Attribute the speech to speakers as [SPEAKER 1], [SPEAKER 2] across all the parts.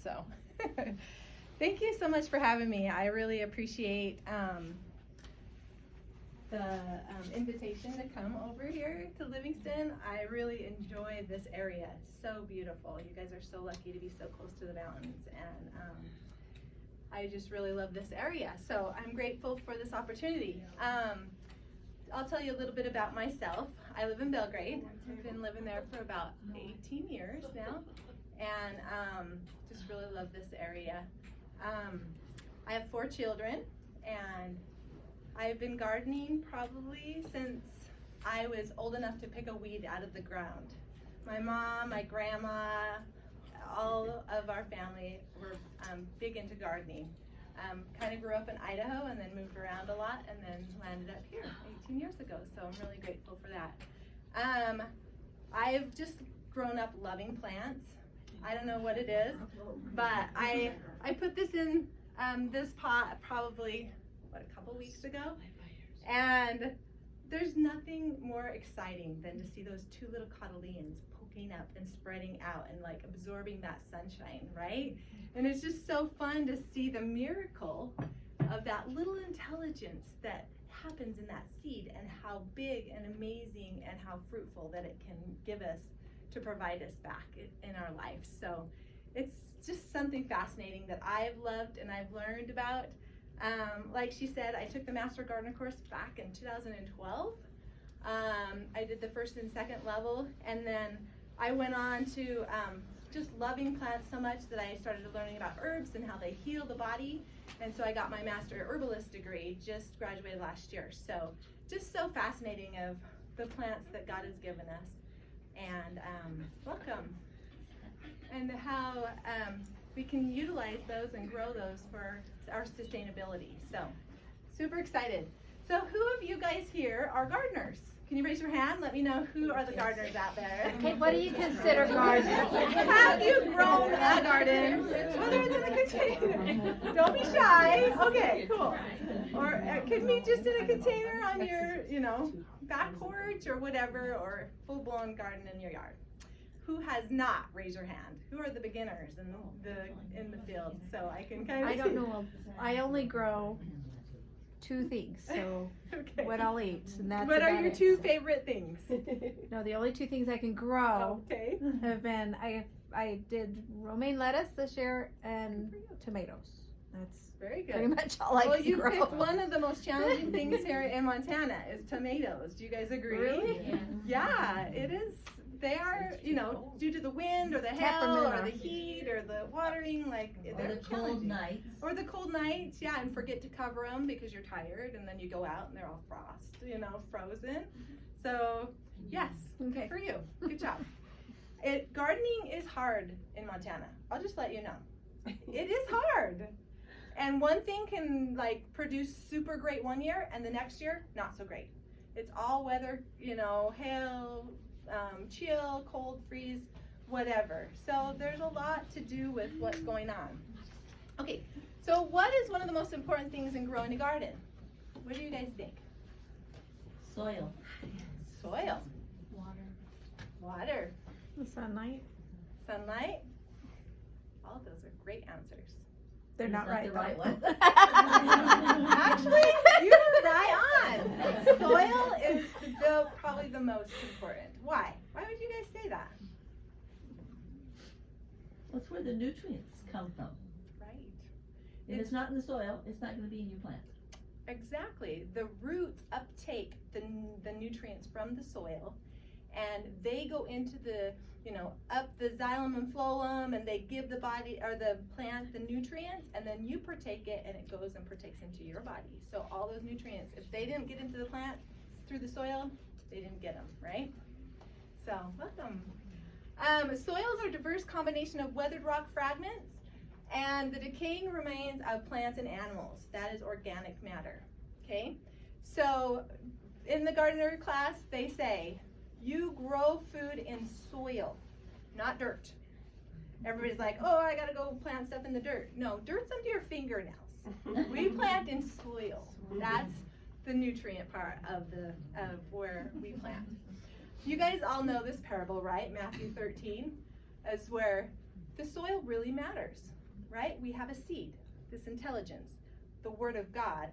[SPEAKER 1] So thank you so much for having me. I really appreciate the invitation to come over here to Livingston. I really enjoy this area. It's so beautiful. You guys are so lucky to be so close to the mountains, and I just really love this area. So I'm grateful for this opportunity. I'll tell you a little bit about myself. I live in Belgrade. I've been living there for about 18 years now, and just really love this area. I have 4 children, and I've been gardening probably since I was old enough to pick a weed out of the ground. My mom, my grandma, all of our family were big into gardening. Kind of grew up in Idaho and then moved around a lot and then landed up here 18 years ago, so I'm really grateful for that. I've just grown up loving plants. I don't know what it is, but I put this in this pot probably, a couple weeks ago, and there's nothing more exciting than to see those 2 little cotyledons poking up and spreading out and like absorbing that sunshine, right? And it's just so fun to see the miracle of that little intelligence that happens in that seed, and how big and amazing and how fruitful that it can give us to provide us back in our life. So it's just something fascinating that I've loved and I've learned about. Like she said, I took the Master Gardener course back in 2012. I did the 1st and 2nd level, and then I went on to just loving plants so much that I started learning about herbs and how they heal the body. And so I got my Master Herbalist degree, just graduated last year. So just so fascinating of the plants that God has given us. And welcome. And how we can utilize those and grow those for our sustainability. So super excited. So who of you guys here are gardeners? Can you raise your hand? Let me know who are the gardeners out there.
[SPEAKER 2] Okay, what do you consider gardening?
[SPEAKER 1] Have you grown a garden? Whether it's in a container. Don't be shy. Okay, cool. Or it could be just in a container on your, back porch or whatever, or full-blown garden in your yard. Who has not? Raise your hand. Who are the beginners in the field? So I can kind of
[SPEAKER 2] I don't know. I only grow 2 things, so
[SPEAKER 1] okay.
[SPEAKER 2] what I'll eat, and that's
[SPEAKER 1] What are
[SPEAKER 2] about
[SPEAKER 1] your
[SPEAKER 2] it.
[SPEAKER 1] 2 favorite things?
[SPEAKER 2] No, the only 2 things I can grow
[SPEAKER 1] Okay.
[SPEAKER 2] have been I did romaine lettuce this year and tomatoes. That's
[SPEAKER 1] Very good.
[SPEAKER 2] pretty much all I
[SPEAKER 1] Well,
[SPEAKER 2] can
[SPEAKER 1] you
[SPEAKER 2] grow.
[SPEAKER 1] picked one of the most challenging things here in Montana is tomatoes. Do you guys agree?
[SPEAKER 2] Really?
[SPEAKER 1] Yeah, it is. They are, due to the wind or the hail or the heat or the watering, like they're
[SPEAKER 3] cold nights.
[SPEAKER 1] Or the cold nights, yeah, and forget to cover them because you're tired, and then you go out and they're all frozen. So, yes,
[SPEAKER 2] Okay.
[SPEAKER 1] good for you. Good job. Gardening is hard in Montana. I'll just let you know. It is hard. And one thing can produce super great one year, and the next year, not so great. It's all weather, hail, chill, cold, freeze, whatever. So there's a lot to do with what's going on. Okay, so what is one of the most important things in growing a garden? What do you guys think?
[SPEAKER 3] Soil.
[SPEAKER 1] Soil. Water.
[SPEAKER 2] The sunlight.
[SPEAKER 1] Sunlight. All of those are great answers.
[SPEAKER 2] They're not right.
[SPEAKER 3] The right one.
[SPEAKER 1] Actually, you're right on. Soil is probably the most important. Why? Why would you guys say that?
[SPEAKER 3] That's where the nutrients come from.
[SPEAKER 1] Right.
[SPEAKER 3] If it's not in the soil, it's not going to be in your plant.
[SPEAKER 1] Exactly. The roots uptake the nutrients from the soil, and they go into the, up the xylem and phloem, and they give the body or the plant the nutrients, and then you partake it, and it goes and partakes into your body. So all those nutrients, if they didn't get into the plant through the soil, they didn't get them, right? So welcome. Soils are a diverse combination of weathered rock fragments and the decaying remains of plants and animals. That is organic matter, okay? So in the gardener class, they say, you grow food in soil, not dirt. Everybody's like, oh, I gotta go plant stuff in the dirt. No, dirt's under your fingernails. We plant in soil. That's the nutrient part of where we plant. You guys all know this parable, right? Matthew 13 is where the soil really matters. right? We have a seed, this intelligence, the word of God,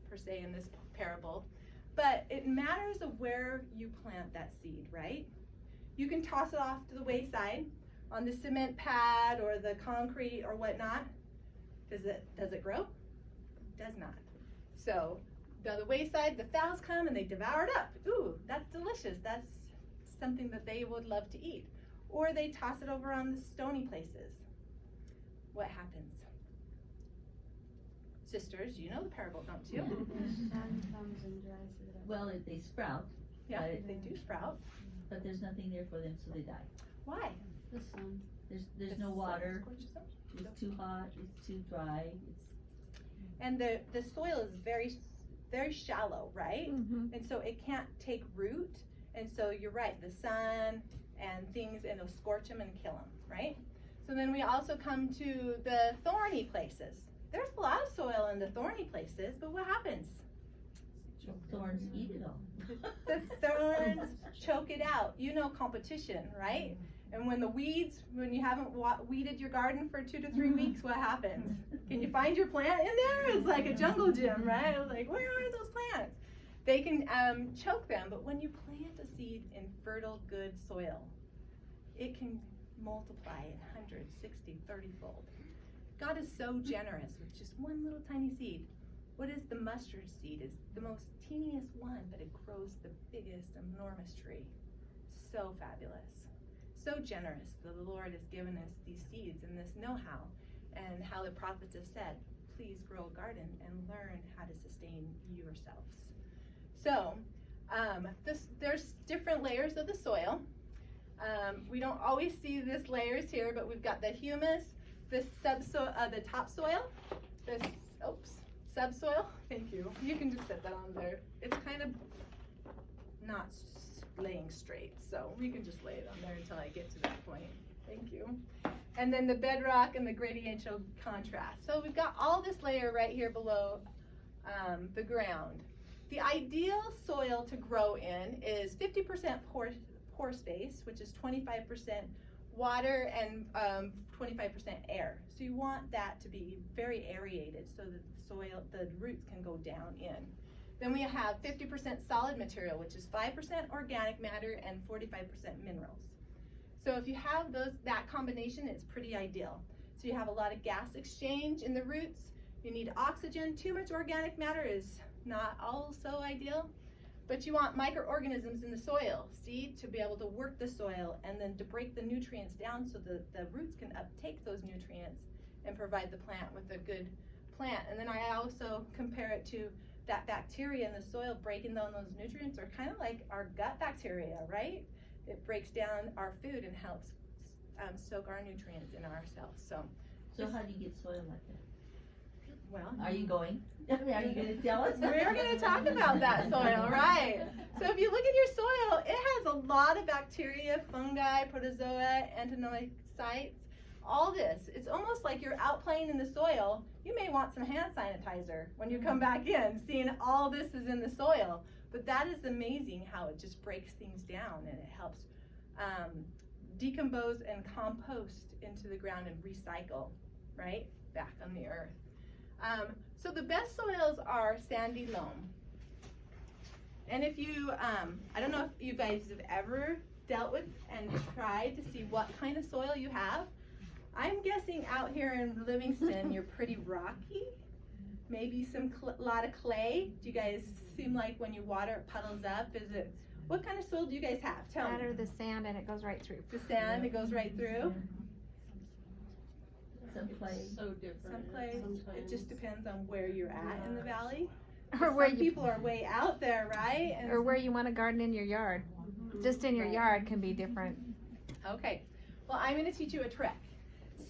[SPEAKER 1] per se, in this parable. But it matters of where you plant that seed, right? You can toss it off to the wayside on the cement pad or the concrete or whatnot. Does it grow? It does not. So the wayside, the fowls come and they devour it up. Ooh, that's delicious. That's something that they would love to eat. Or they toss it over on the stony places. What happens? Sisters, you know the parable, don't you?
[SPEAKER 4] Sun comes and dries it up.
[SPEAKER 3] Well, if they sprout,
[SPEAKER 1] Yeah,
[SPEAKER 3] Right.
[SPEAKER 1] they do sprout.
[SPEAKER 3] but there's nothing there for them, so they die.
[SPEAKER 1] Why?
[SPEAKER 4] The sun.
[SPEAKER 3] There's
[SPEAKER 1] The
[SPEAKER 3] no
[SPEAKER 1] sun
[SPEAKER 3] water,
[SPEAKER 1] scorches them.
[SPEAKER 3] it's too hot, it's too dry, it's,
[SPEAKER 1] And the soil is very, very shallow, right?
[SPEAKER 2] Mm-hmm.
[SPEAKER 1] And so it can't take root. And so you're right, the sun and things, and it'll scorch them and kill them, right? So then we also come to the thorny places. There's a lot of soil in the thorny places, but what happens?
[SPEAKER 3] thorns eat it all.
[SPEAKER 1] The thorns choke it out. You know competition, right? And when when you haven't weeded your garden for 2 to 3 weeks, what happens? Can you find your plant in there? It's like a jungle gym, right? I was like, where are those plants? They can choke them, but when you plant a seed in fertile, good soil, it can multiply in 100, 60, 30-fold. God is so generous with just one little tiny seed. What is the mustard seed? It's the most teeniest one, but it grows the biggest, enormous tree. So fabulous. So generous that the Lord has given us these seeds and this know-how, and how the prophets have said, please grow a garden and learn how to sustain yourselves. So there's different layers of the soil. We don't always see these layers here, but we've got the humus, the topsoil, the subsoil. Thank you. You can just set that on there. It's kind of not laying straight, so we can just lay it on there until I get to that point. Thank you. And then the bedrock and the gradiential contrast. So we've got all this layer right here below the ground. The ideal soil to grow in is 50% pore space, which is 25% water and 25% air. So you want that to be very aerated so that the roots can go down in. Then we have 50% solid material, which is 5% organic matter and 45% minerals. So if you have that combination, it's pretty ideal. So you have a lot of gas exchange in the roots. You need oxygen. Too much organic matter is not also ideal. But you want microorganisms in the soil, to be able to work the soil and then to break the nutrients down so that the roots can uptake those nutrients and provide the plant with a good plant. And then I also compare it to that bacteria in the soil breaking down those nutrients are kind of like our gut bacteria, right? It breaks down our food and helps soak our nutrients in ourselves. So
[SPEAKER 3] how do you get soil like that?
[SPEAKER 1] well,
[SPEAKER 3] Are you going? Are you gonna tell us?
[SPEAKER 1] we're going to talk about that soil, right? So if you look at your soil, it has a lot of bacteria, fungi, protozoa, actinomycetes, all this. It's almost like you're out playing in the soil. You may want some hand sanitizer when you come back in, seeing all this is in the soil. But that is amazing how it just breaks things down and it helps decompose and compost into the ground and recycle, right, back on the earth. So the best soils are sandy loam. And if you, I don't know if you guys have ever dealt with and tried to see what kind of soil you have. I'm guessing out here in Livingston, you're pretty rocky. Maybe lot of clay. Do you guys seem like when you water it puddles up? What kind of soil do you guys have? Tell
[SPEAKER 2] That
[SPEAKER 1] me.
[SPEAKER 2] or the sand, and it goes right through.
[SPEAKER 1] The sand, it goes right through.
[SPEAKER 3] Some clay.
[SPEAKER 4] So different.
[SPEAKER 1] Some clays, it just depends on where you're at in the valley.
[SPEAKER 2] Or where
[SPEAKER 1] Some
[SPEAKER 2] you,
[SPEAKER 1] people are way out there, right? And
[SPEAKER 2] or where you want to garden in your yard. Just in your yard can be different.
[SPEAKER 1] okay, well, I'm going to teach you a trick.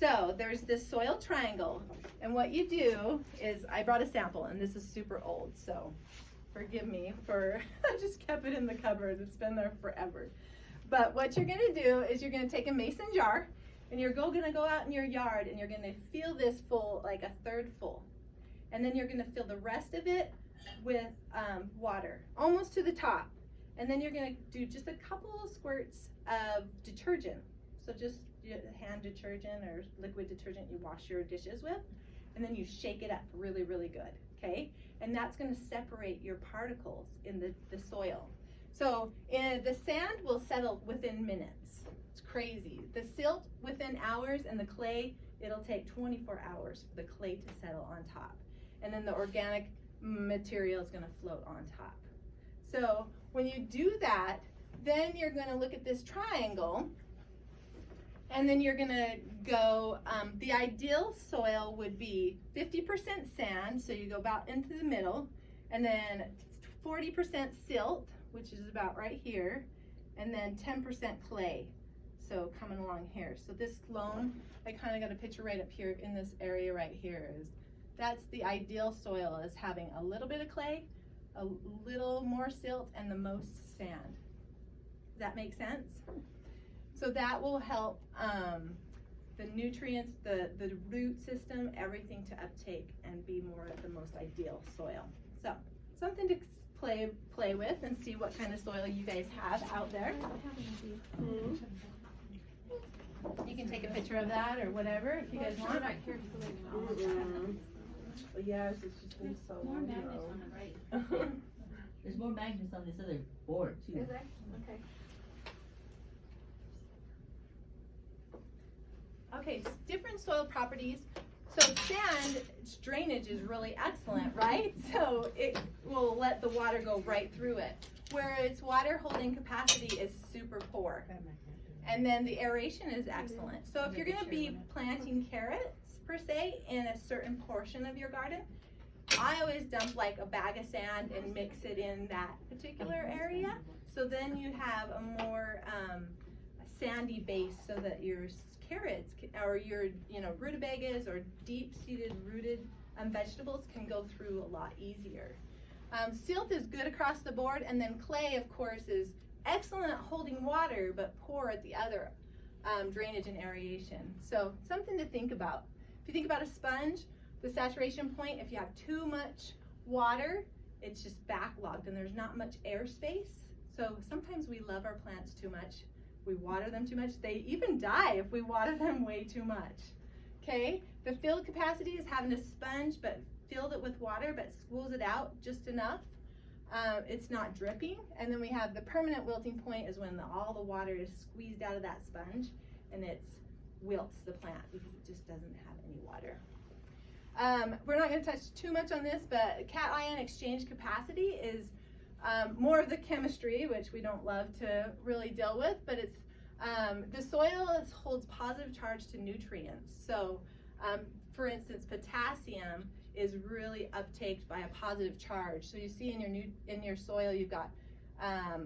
[SPEAKER 1] So there's this soil triangle, and what you do is, I brought a sample, and this is super old, so forgive me for, I just kept it in the cupboard. It's been there forever. But what you're going to do is you're going to take a mason jar, and you're going to go out in your yard, and you're going to fill this full, like a third full. And then you're going to fill the rest of it with water, almost to the top. And then you're going to do just a couple of squirts of detergent. So just hand detergent or liquid detergent you wash your dishes with, and then you shake it up really, really good, okay? And that's gonna separate your particles in the soil. So the sand will settle within minutes. It's crazy. The silt within hours, and the clay, it'll take 24 hours for the clay to settle on top. And then the organic material is gonna float on top. So when you do that, then you're gonna look at this triangle, and then you're gonna go, the ideal soil would be 50% sand, so you go about into the middle, and then 40% silt, which is about right here, and then 10% clay, so coming along here. So this loam, I kind of got a picture right up here in this area right here, is that's the ideal soil, is having a little bit of clay, a little more silt, and the most sand. Does that make sense? So that will help the nutrients, the root system, everything to uptake and be more of the most ideal soil. So something to play with and see what kind of soil you guys have out there. You can take a picture of that or whatever if you guys want.
[SPEAKER 5] Yes, it's just been so
[SPEAKER 4] More
[SPEAKER 5] long
[SPEAKER 4] magnets
[SPEAKER 5] ago.
[SPEAKER 4] on the right.
[SPEAKER 3] There's more magnets on this other board too.
[SPEAKER 1] Is there? Okay. Okay, different soil properties. So sand, its drainage is really excellent, right? So it will let the water go right through it. Where its water holding capacity is super poor. And then the aeration is excellent. So if you're gonna be planting carrots per se in a certain portion of your garden, I always dump like a bag of sand and mix it in that particular area. So then you have a more sandy base so that your carrots or your rutabagas or deep-seated rooted vegetables can go through a lot easier. Silt is good across the board, and then clay, of course, is excellent at holding water but poor at the other drainage and aeration. So something to think about. If you think about a sponge, the saturation point, if you have too much water, it's just backlogged and there's not much air space. So sometimes we love our plants too much. We water them too much. They even die if we water them way too much. Okay, the fill capacity is having a sponge but filled it with water but schools it out just enough. It's not dripping. And then we have the permanent wilting point is when all the water is squeezed out of that sponge and it wilts the plant because it just doesn't have any water. We're not going to touch too much on this, but cation exchange capacity is more of the chemistry, which we don't love to really deal with, but it's the soil holds positive charge to nutrients. So for instance, potassium is really uptaked by a positive charge. So you see in your soil you've got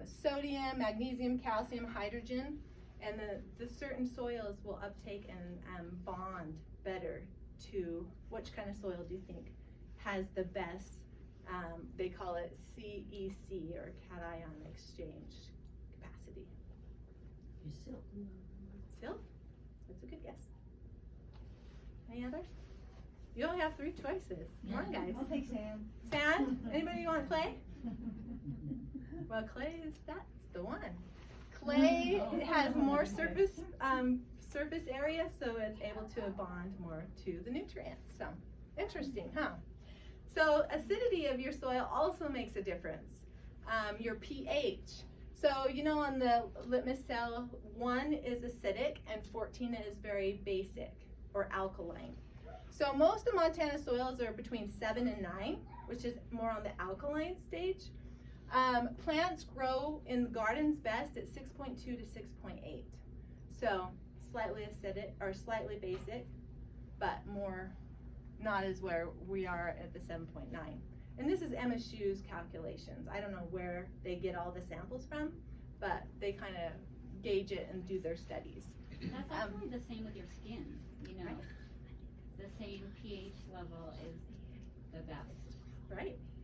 [SPEAKER 1] sodium, magnesium, calcium, hydrogen, and the certain soils will uptake and bond better to which kind of soil do you think has the best, they call it CEC or cation exchange capacity?
[SPEAKER 3] Your silt.
[SPEAKER 1] Silt? That's a good guess. Any others? You only have 3 choices. Come on, guys.
[SPEAKER 5] I'll take sand.
[SPEAKER 1] Sand? Anybody want clay? Well, clay that's the one. Clay has more surface area, so it's able to bond more to the nutrients. So interesting, huh? So acidity of your soil also makes a difference. Your pH. So on the litmus cell, 1 is acidic and 14 is very basic or alkaline. So most of Montana soils are between 7 and 9, which is more on the alkaline stage. Plants grow in gardens best at 6.2 to 6.8. So slightly acidic or slightly basic, but more not as where we are at the 7.9. And this is MSU's calculations. I don't know where they get all the samples from, but they kind of gauge it and do their studies.
[SPEAKER 4] That's actually the same with your skin,
[SPEAKER 1] Right.
[SPEAKER 4] The same pH level is the best.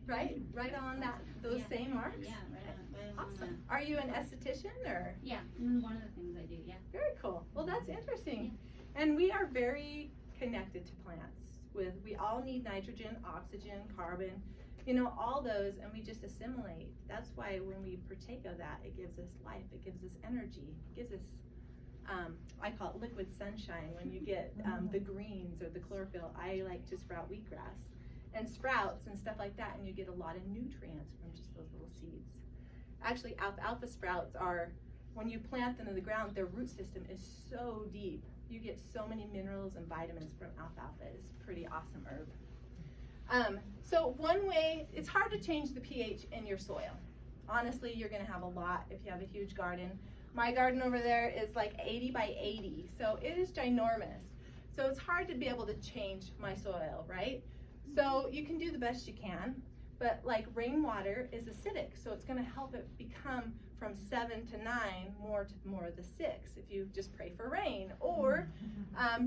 [SPEAKER 1] Right on those
[SPEAKER 4] Yeah.
[SPEAKER 1] same marks?
[SPEAKER 4] Yeah, right on
[SPEAKER 1] Awesome. Are you an esthetician or?
[SPEAKER 4] Yeah, one of the things I do, yeah.
[SPEAKER 1] Very cool. Well, that's interesting. And we are very connected to plants. We all need nitrogen, oxygen, carbon, all those, and we just assimilate. That's why when we partake of that, it gives us life, it gives us energy, it gives us I call it liquid sunshine, when you get the greens or the chlorophyll. I like to sprout wheatgrass and sprouts and stuff like that, and you get a lot of nutrients from just those little seeds. Actually, alfalfa sprouts are, when you plant them in the ground, their root system is so deep. You get so many minerals and vitamins from alfalfa. It's a pretty awesome herb. So one way, it's hard to change the pH in your soil. Honestly, you're gonna have a lot if you have a huge garden. My garden over there is like 80 by 80, so it is ginormous. So it's hard to be able to change my soil, right? So you can do the best you can, but like rainwater is acidic, so it's gonna help it become from 7 to 9 more to more of the 6 if you just pray for rain. Or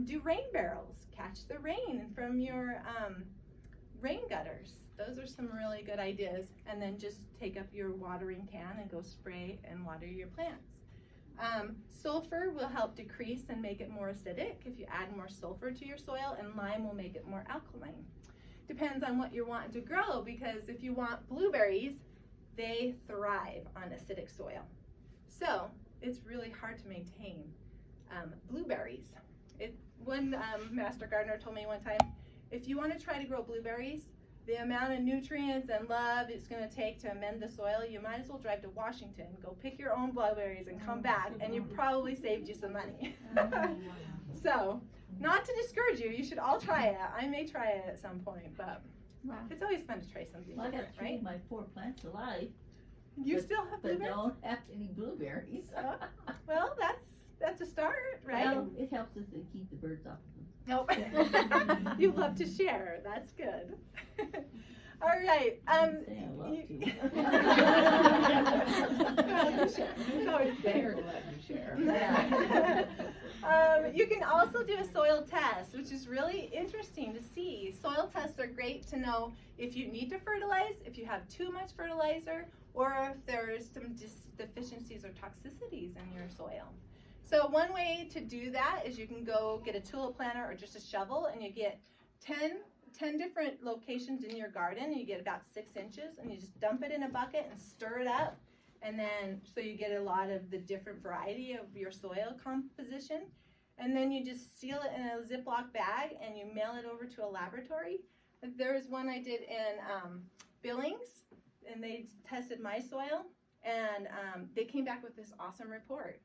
[SPEAKER 1] do rain barrels, catch the rain from your rain gutters. Those are some really good ideas. And then just take up your watering can and go spray and water your plants. Sulfur will help decrease and make it more acidic if you add more sulfur to your soil, and lime will make it more alkaline. Depends on what you're wanting to grow, because if you want blueberries, they thrive on acidic soil. So it's really hard to maintain blueberries. One master gardener told me one time, if you want to try to grow blueberries, the amount of nutrients and love it's going to take to amend the soil, you might as well drive to Washington, go pick your own blueberries and come back, and you probably saved you some money. So, not to discourage you, you should all try it. I may try it at some point, but
[SPEAKER 2] Wow.
[SPEAKER 1] it's always fun to try something
[SPEAKER 3] Well, I got
[SPEAKER 1] different,
[SPEAKER 3] 3
[SPEAKER 1] right?
[SPEAKER 3] of my 4 plants alive,
[SPEAKER 1] You
[SPEAKER 3] but-
[SPEAKER 1] still have
[SPEAKER 3] but
[SPEAKER 1] blueberries?
[SPEAKER 3] don't have any blueberries.
[SPEAKER 1] Well, that's a start, right?
[SPEAKER 3] Well, it helps us to keep the birds off of them.
[SPEAKER 1] Nope. You love to share. That's good. All right.
[SPEAKER 3] I love to.
[SPEAKER 1] Well, you share. It's always
[SPEAKER 5] They're
[SPEAKER 1] good.
[SPEAKER 5] letting you share.
[SPEAKER 1] You can also do a soil test, which is really interesting to see. Soil tests are great to know if you need to fertilize, if you have too much fertilizer, or if there's some deficiencies or toxicities in your soil. So one way to do that is you can go get a tulip planter or just a shovel, and you get 10 different locations in your garden, and you get about 6 inches, and you just dump it in a bucket and stir it up. And then, so you get a lot of the different variety of your soil composition. And then you just seal it in a Ziploc bag and you mail it over to a laboratory. There's one I did in Billings, and they tested my soil, and they came back with this awesome report.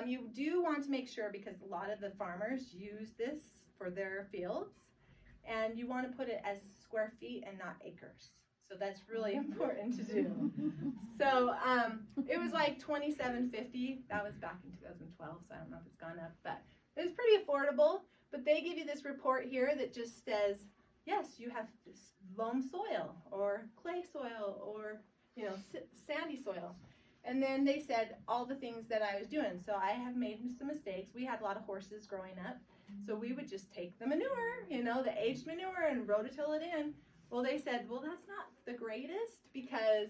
[SPEAKER 1] You do want to make sure, because a lot of the farmers use this for their fields, and you want to put it as square feet and not acres. So that's really important to do. So it was like $27.50. That was back in 2012, so I don't know if it's gone up, but it was pretty affordable. But they give you this report here that just says, yes, you have loam soil or clay soil or sandy soil. And then they said all the things that I was doing. So I have made some mistakes. We had a lot of horses growing up, so we would just take the manure, the aged manure, and rototill it in. Well, they said, well, that's not the greatest, because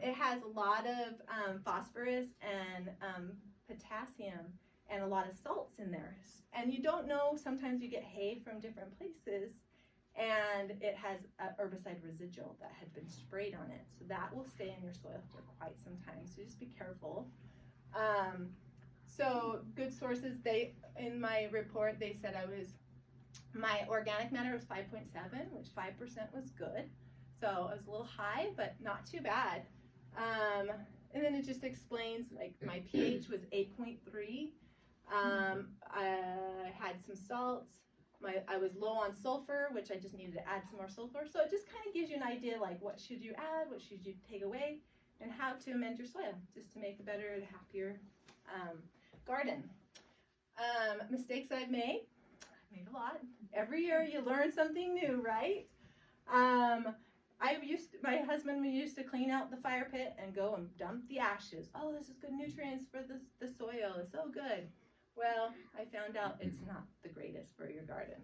[SPEAKER 1] it has a lot of phosphorus and potassium and a lot of salts in there. And you don't know, sometimes you get hay from different places, and it has a herbicide residual that had been sprayed on it. So that will stay in your soil for quite some time, so just be careful. So good sources, in my report, they said my organic matter was 5.7, which 5% was good. So it was a little high, but not too bad. And then it just explains, like, my pH was 8.3. I had some salts. I was low on sulfur, which I just needed to add some more sulfur. So it just kind of gives you an idea, like, what should you add, what should you take away, and how to amend your soil, just to make a better and happier garden. Mistakes I've made a lot. Every year you learn something new, right? My husband used to clean out the fire pit and go and dump the ashes. Oh, this is good nutrients for the soil. It's so good. Well, I found out it's not the greatest for your garden.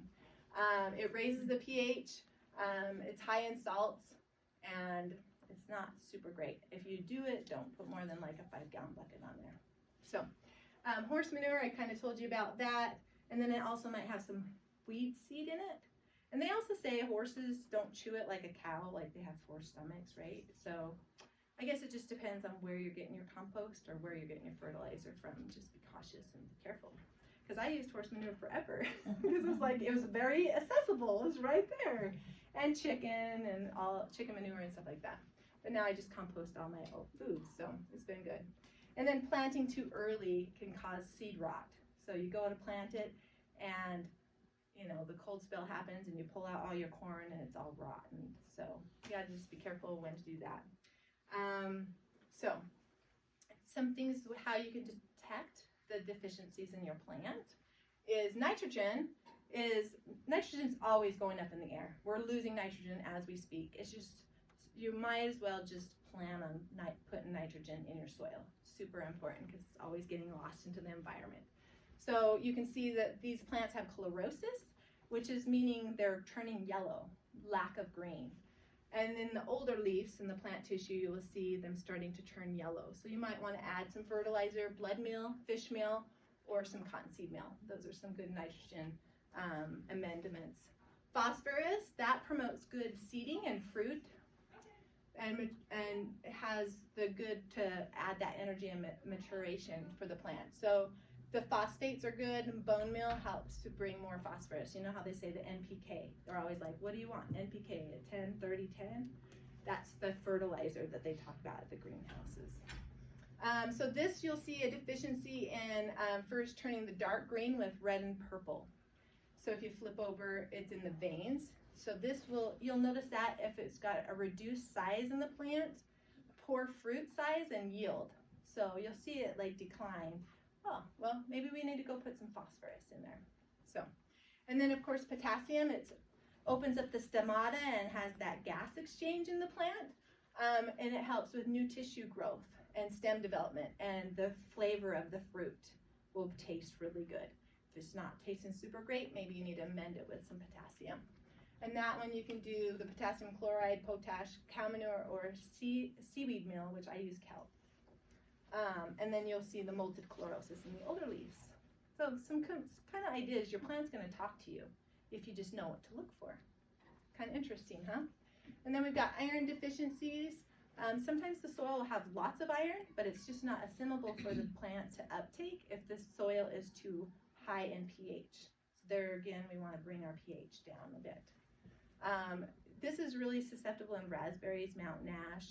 [SPEAKER 1] It raises the pH. It's high in salts, and it's not super great. If you do it, don't put more than like a 5-gallon bucket on there. So, horse manure, I kind of told you about that. And then it also might have some weed seed in it. And they also say horses don't chew it like a cow, like they have 4 stomachs, right? So I guess it just depends on where you're getting your compost or where you're getting your fertilizer from. Just be cautious and be careful. Because I used horse manure forever. Because it was very accessible. It was right there. And chicken and chicken manure and stuff like that. But now I just compost all my old foods, so it's been good. And then planting too early can cause seed rot. So you go to plant it and the cold spell happens and you pull out all your corn and it's all rotten. So you gotta just be careful when to do that. So some things how you can detect the deficiencies in your plant is nitrogen's always going up in the air. We're losing nitrogen as we speak. It's just, you might as well just plan on putting nitrogen in your soil. Super important because it's always getting lost into the environment. So you can see that these plants have chlorosis, which is meaning they're turning yellow, lack of green. And in the older leaves in the plant tissue, you will see them starting to turn yellow. So you might want to add some fertilizer, blood meal, fish meal, or some cottonseed meal. Those are some good nitrogen amendments. Phosphorus, that promotes good seeding and fruit, and it has the good to add that energy and maturation for the plant. So the phosphates are good, and bone meal helps to bring more phosphorus. You know how they say the NPK? They're always like, what do you want? NPK at 10, 30, 10? That's the fertilizer that they talk about at the greenhouses. So this, you'll see a deficiency in first turning the dark green with red and purple. So if you flip over, it's in the veins. So this you'll notice that if it's got a reduced size in the plant, poor fruit size and yield. So you'll see it decline. Oh, well, maybe we need to go put some phosphorus in there. So, and then of course potassium, it opens up the stomata and has that gas exchange in the plant, and it helps with new tissue growth and stem development, and the flavor of the fruit will taste really good. If it's not tasting super great, maybe you need to amend it with some potassium. And that one you can do the potassium chloride, potash, cow manure, or seaweed meal, which I use kelp. And then you'll see the molted chlorosis in the older leaves. So some kind of ideas. Your plant's going to talk to you if you just know what to look for. Kind of interesting, huh? And then we've got iron deficiencies. Sometimes the soil will have lots of iron, but it's just not assimilable for the plant to uptake if the soil is too high in pH. So there again, we want to bring our pH down a bit. This is really susceptible in raspberries, mountain ash,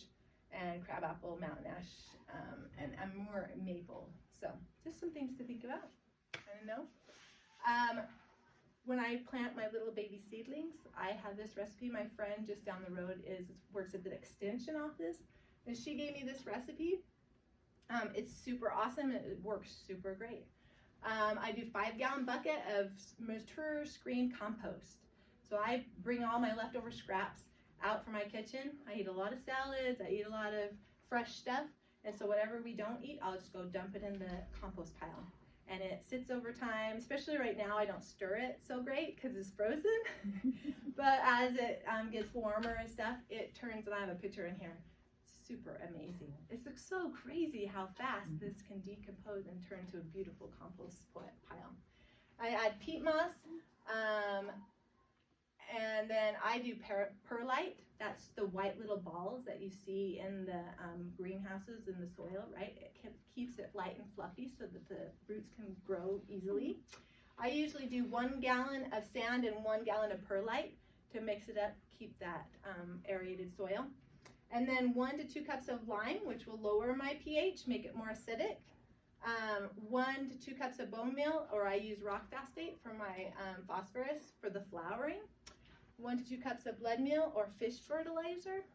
[SPEAKER 1] and crabapple, mountain ash, and more maple. So just some things to think about. I don't know. When I plant my little baby seedlings, I have this recipe. My friend just down the road works at the extension office, and she gave me this recipe. It's super awesome, and it works super great. I do 5-gallon bucket of mature screen compost. So I bring all my leftover scraps out from my kitchen. I eat a lot of salads, I eat a lot of fresh stuff, and so whatever we don't eat, I'll just go dump it in the compost pile. And it sits over time, especially right now, I don't stir it so great because it's frozen. But as it gets warmer and stuff, it turns, and I have a picture in here, super amazing. It's so crazy how fast this can decompose and turn to a beautiful compost pile. I add peat moss, and then I do perlite. That's the white little balls that you see in the greenhouses in the soil, right? It keeps it light and fluffy so that the roots can grow easily. I usually do 1 gallon of sand and 1 gallon of perlite to mix it up, keep that aerated soil. And then 1 to 2 cups of lime, which will lower my pH, make it more acidic. 1 to 2 cups of bone meal, or I use rock phosphate for my phosphorus for the flowering. 1 to 2 cups of blood meal or fish fertilizer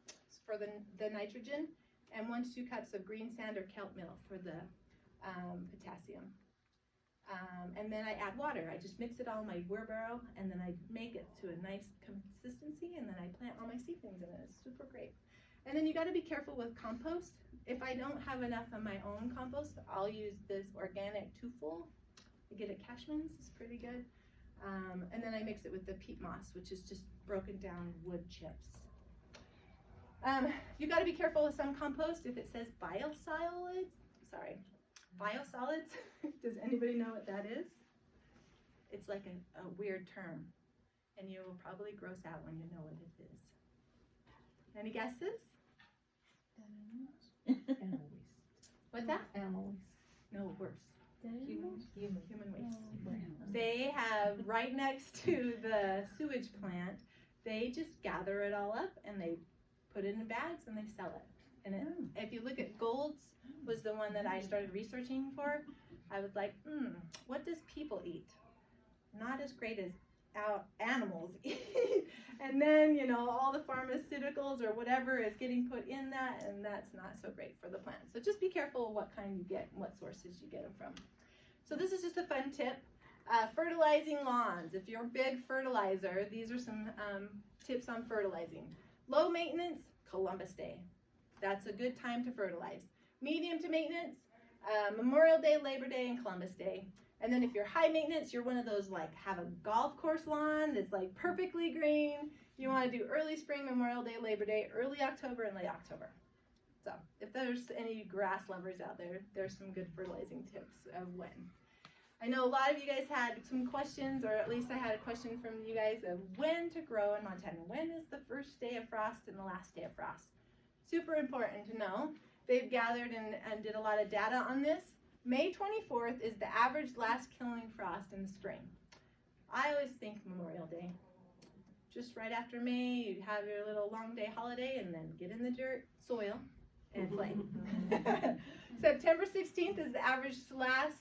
[SPEAKER 1] for the nitrogen, and 1 to 2 cups of green sand or kelp meal for the potassium. And then I add water. I just mix it all in my wheelbarrow, and then I make it to a nice consistency, and then I plant all my seedlings in it. It's super great. And then you got to be careful with compost. If I don't have enough of my own compost, I'll use this organic Tufel. I get it at Cashman's. It's pretty good. And then I mix it with the peat moss, which is just broken down wood chips. You got to be careful with some compost. If it says biosolids, does anybody know what that is? It's like a weird term, and you will probably gross out when you know what it is. Any guesses?
[SPEAKER 5] Animal waste.
[SPEAKER 1] What's that?
[SPEAKER 5] Animal waste.
[SPEAKER 1] No, worse. Human waste.
[SPEAKER 5] Brand.
[SPEAKER 1] They have right next to the sewage plant, they just gather it all up and they put it in bags and they sell it. And it, if you look at Gold's was the one that I started researching for, I was like, what does people eat? Not as great as animals eat. And then, you know, all the pharmaceuticals or whatever is getting put in that, and that's not so great for the plant. So just be careful what kind you get and what sources you get them from. So this is just a fun tip. Fertilizing lawns. If you're a big fertilizer, these are some tips on fertilizing. Low maintenance, Columbus Day. That's a good time to fertilize. Medium to maintenance, Memorial Day, Labor Day, and Columbus Day. And then if you're high maintenance, you're one of those like have a golf course lawn that's like perfectly green. You want to do early spring, Memorial Day, Labor Day, early October, and late October. So if there's any grass lovers out there, there's some good fertilizing tips of when. I know a lot of you guys had some questions, or at least I had a question from you guys of when to grow in Montana. When is the first day of frost and the last day of frost? Super important to know. They've gathered and did a lot of data on this. May 24th is the average last killing frost in the spring. I always think Memorial Day. Just right after May, you have your little long day holiday and then get in the dirt, soil, and play. September 16th is the average last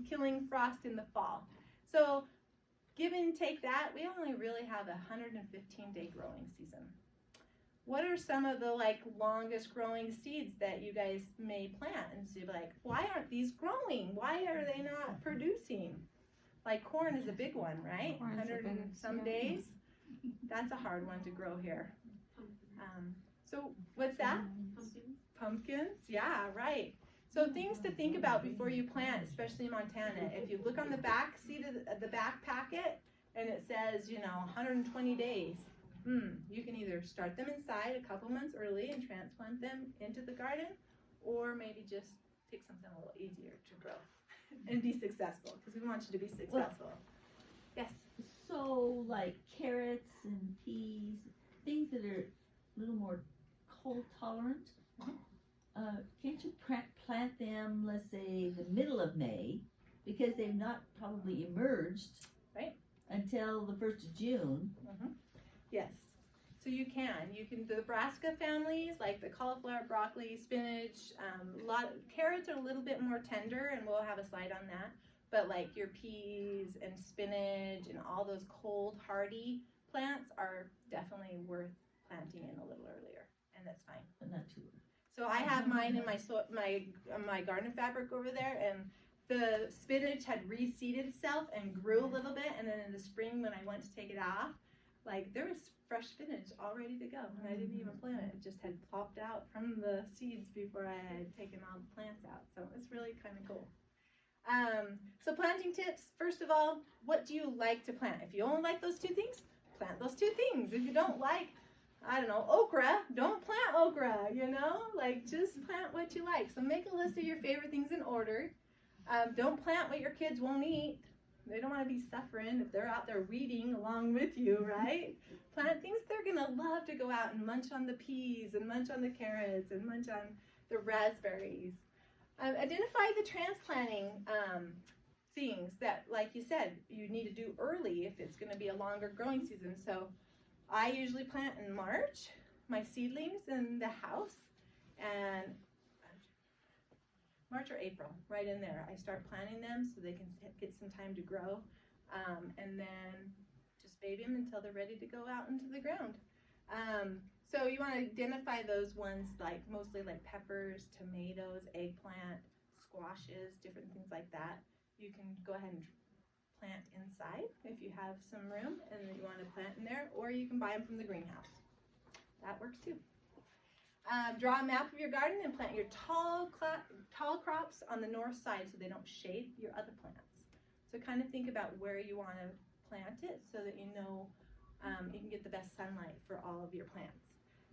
[SPEAKER 1] killing frost in the fall. So give and take that, we only really have a 115-day growing season. What are some of the like longest growing seeds that you guys may plant? And so you're like, why aren't these growing? Why are they not producing? Like corn is a big one, right?
[SPEAKER 2] Corn's the
[SPEAKER 1] 100 and
[SPEAKER 2] biggest,
[SPEAKER 1] some
[SPEAKER 2] yeah.
[SPEAKER 1] days. That's a hard one to grow here. So what's that? Pumpkins, yeah, right. So things to think about before you plant, especially in Montana. If you look on the back, see the back packet, and it says, you know, 120 days. You can either start them inside a couple months early and transplant them into the garden, or maybe just pick something a little easier to grow and be successful, because we want you to be successful. Yes?
[SPEAKER 3] So, like carrots and peas, things that are a little more cold tolerant, can't you plant them, let's say, the middle of May, because they've not probably emerged
[SPEAKER 1] Right.
[SPEAKER 3] until the 1st of June.
[SPEAKER 1] Yes. So you can. The brassica families, like the cauliflower, broccoli, spinach, carrots are a little bit more tender, and we'll have a slide on that. But like your peas and spinach and all those cold, hardy plants are definitely worth planting in a little earlier, and that's fine.
[SPEAKER 3] But not too early.
[SPEAKER 1] So I have mine in my garden fabric over there, and the spinach had reseeded itself and grew a little bit, and then in the spring when I went to take it off, like there was fresh spinach all ready to go, and I didn't even plant it. It just had popped out from the seeds before I had taken all the plants out. So it's really kind of cool. So planting tips, first of all, what do you like to plant? If you only like those two things, plant those two things. If you don't like, I don't know, okra, don't plant okra, you know? Like, just plant what you like. So make a list of your favorite things in order. Don't plant what your kids won't eat. They don't want to be suffering if they're out there weeding along with you, right? Plant things they're going to love to go out and munch on the peas and munch on the carrots and munch on the raspberries. Identify the transplanting things that, like you said, you need to do early if it's going to be a longer growing season. So I usually plant in March, my seedlings in the house, and March or April, right in there. I start planting them so they can get some time to grow, and then just baby them until they're ready to go out into the ground. So you want to identify those ones, like mostly like peppers, tomatoes, eggplant, squashes, different things like that. You can go ahead and plant inside if you have some room and you want to plant in there, or you can buy them from the greenhouse. That works too. Draw a map of your garden and plant your tall crops on the north side so they don't shade your other plants. So kind of think about where you want to plant it so that you know you can get the best sunlight for all of your plants.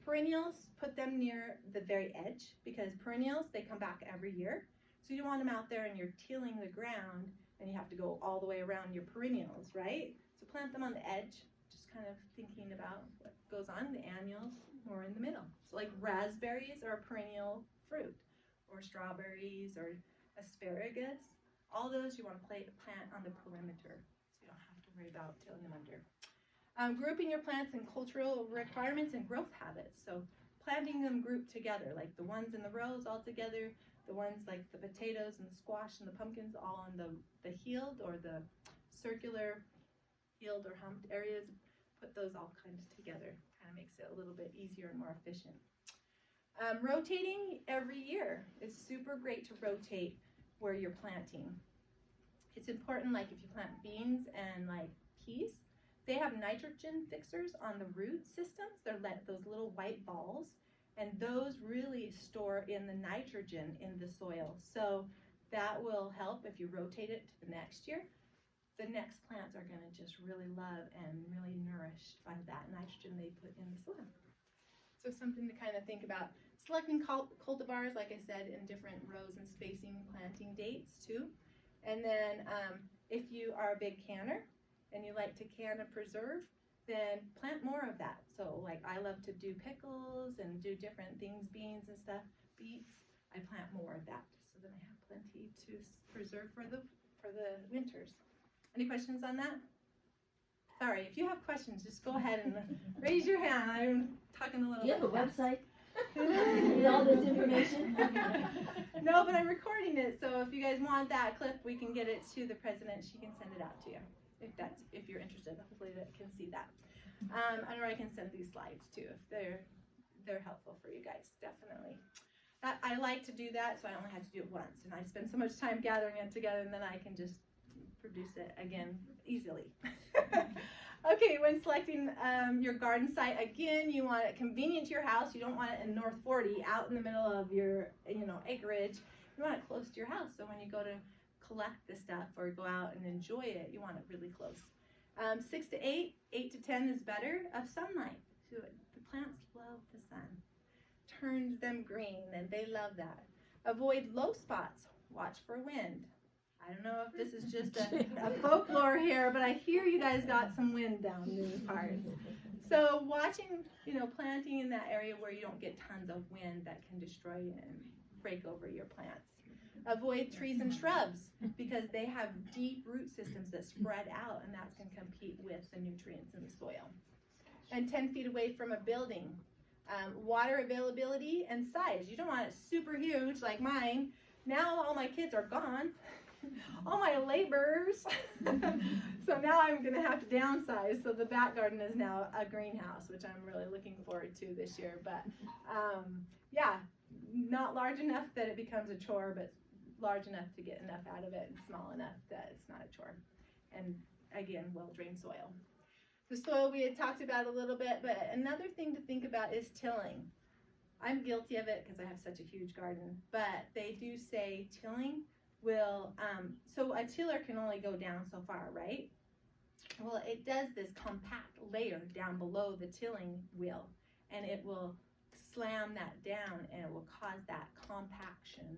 [SPEAKER 1] Perennials, put them near the very edge, because perennials, they come back every year. So you don't want them out there and you're tilling the ground and you have to go all the way around your perennials, right? So plant them on the edge, just just kind of thinking about what goes on. The annuals more in the middle. So like raspberries are a perennial fruit, or strawberries or asparagus. All those you want to plant on the perimeter, so you don't have to worry about tilling them under. Grouping your plants in cultural requirements and growth habits. So planting them grouped together, like the ones in the rows all together, the ones like the potatoes and the squash and the pumpkins all on the heeled or the circular heeled or humped areas. Put those all kind of together. Kind of makes it a little bit easier and more efficient. Rotating every year. It's super great to rotate where you're planting. It's important, like if you plant beans and like peas, they have nitrogen fixers on the root systems. They're like those little white balls, and those really store in the nitrogen in the soil. So that will help if you rotate it to the next year. The next plants are gonna just really love and really nourished by that nitrogen they put in the soil. So something to kind of think about. Selecting cultivars, like I said, in different rows and spacing, planting dates too. And then if you are a big canner and you like to can and preserve, then plant more of that. So like I love to do pickles and do different things, beans and stuff, beets. I plant more of that so that I have plenty to preserve for the winters. Any questions on that? Sorry, if you have questions, just go ahead and raise your hand. I'm talking a little
[SPEAKER 3] Do you
[SPEAKER 1] bit
[SPEAKER 3] have a
[SPEAKER 1] fast.
[SPEAKER 3] website? With all this information?
[SPEAKER 1] No, but I'm recording it, so if you guys want that clip, we can get it to the president. She can send it out to you if you're interested. Hopefully, that can see that. Or I can send these slides too if they're helpful for you guys. Definitely. I like to do that, so I only have to do it once, and I spend so much time gathering it together, and then I can just produce it again easily. Okay, when selecting your garden site, again, you want it convenient to your house. You don't want it in North 40 out in the middle of your acreage. You want it close to your house, so when you go to collect the stuff or go out and enjoy it, you want it really close. 6 to 8, 8 to 10 is better of sunlight. So the plants love the sun. Turns them green, and they love that. Avoid low spots. Watch for wind. I don't know if this is just a folklore here, but I hear you guys got some wind down these parts. So watching, planting in that area where you don't get tons of wind that can destroy and break over your plants. Avoid trees and shrubs because they have deep root systems that spread out, and that's going to compete with the nutrients in the soil. And 10 feet away from a building. Water availability and size. You don't want it super huge like mine. Now all my kids are gone. All my laborers. So now I'm going to have to downsize. So the back garden is now a greenhouse, which I'm really looking forward to this year. But yeah, not large enough that it becomes a chore, but large enough to get enough out of it and small enough that it's not a chore. And again, well-drained soil. The soil we had talked about a little bit, but another thing to think about is tilling. I'm guilty of it because I have such a huge garden, but they do say tilling will, so a tiller can only go down so far, right? Well, it does this compact layer down below the tilling wheel, and it will slam that down, and it will cause that compaction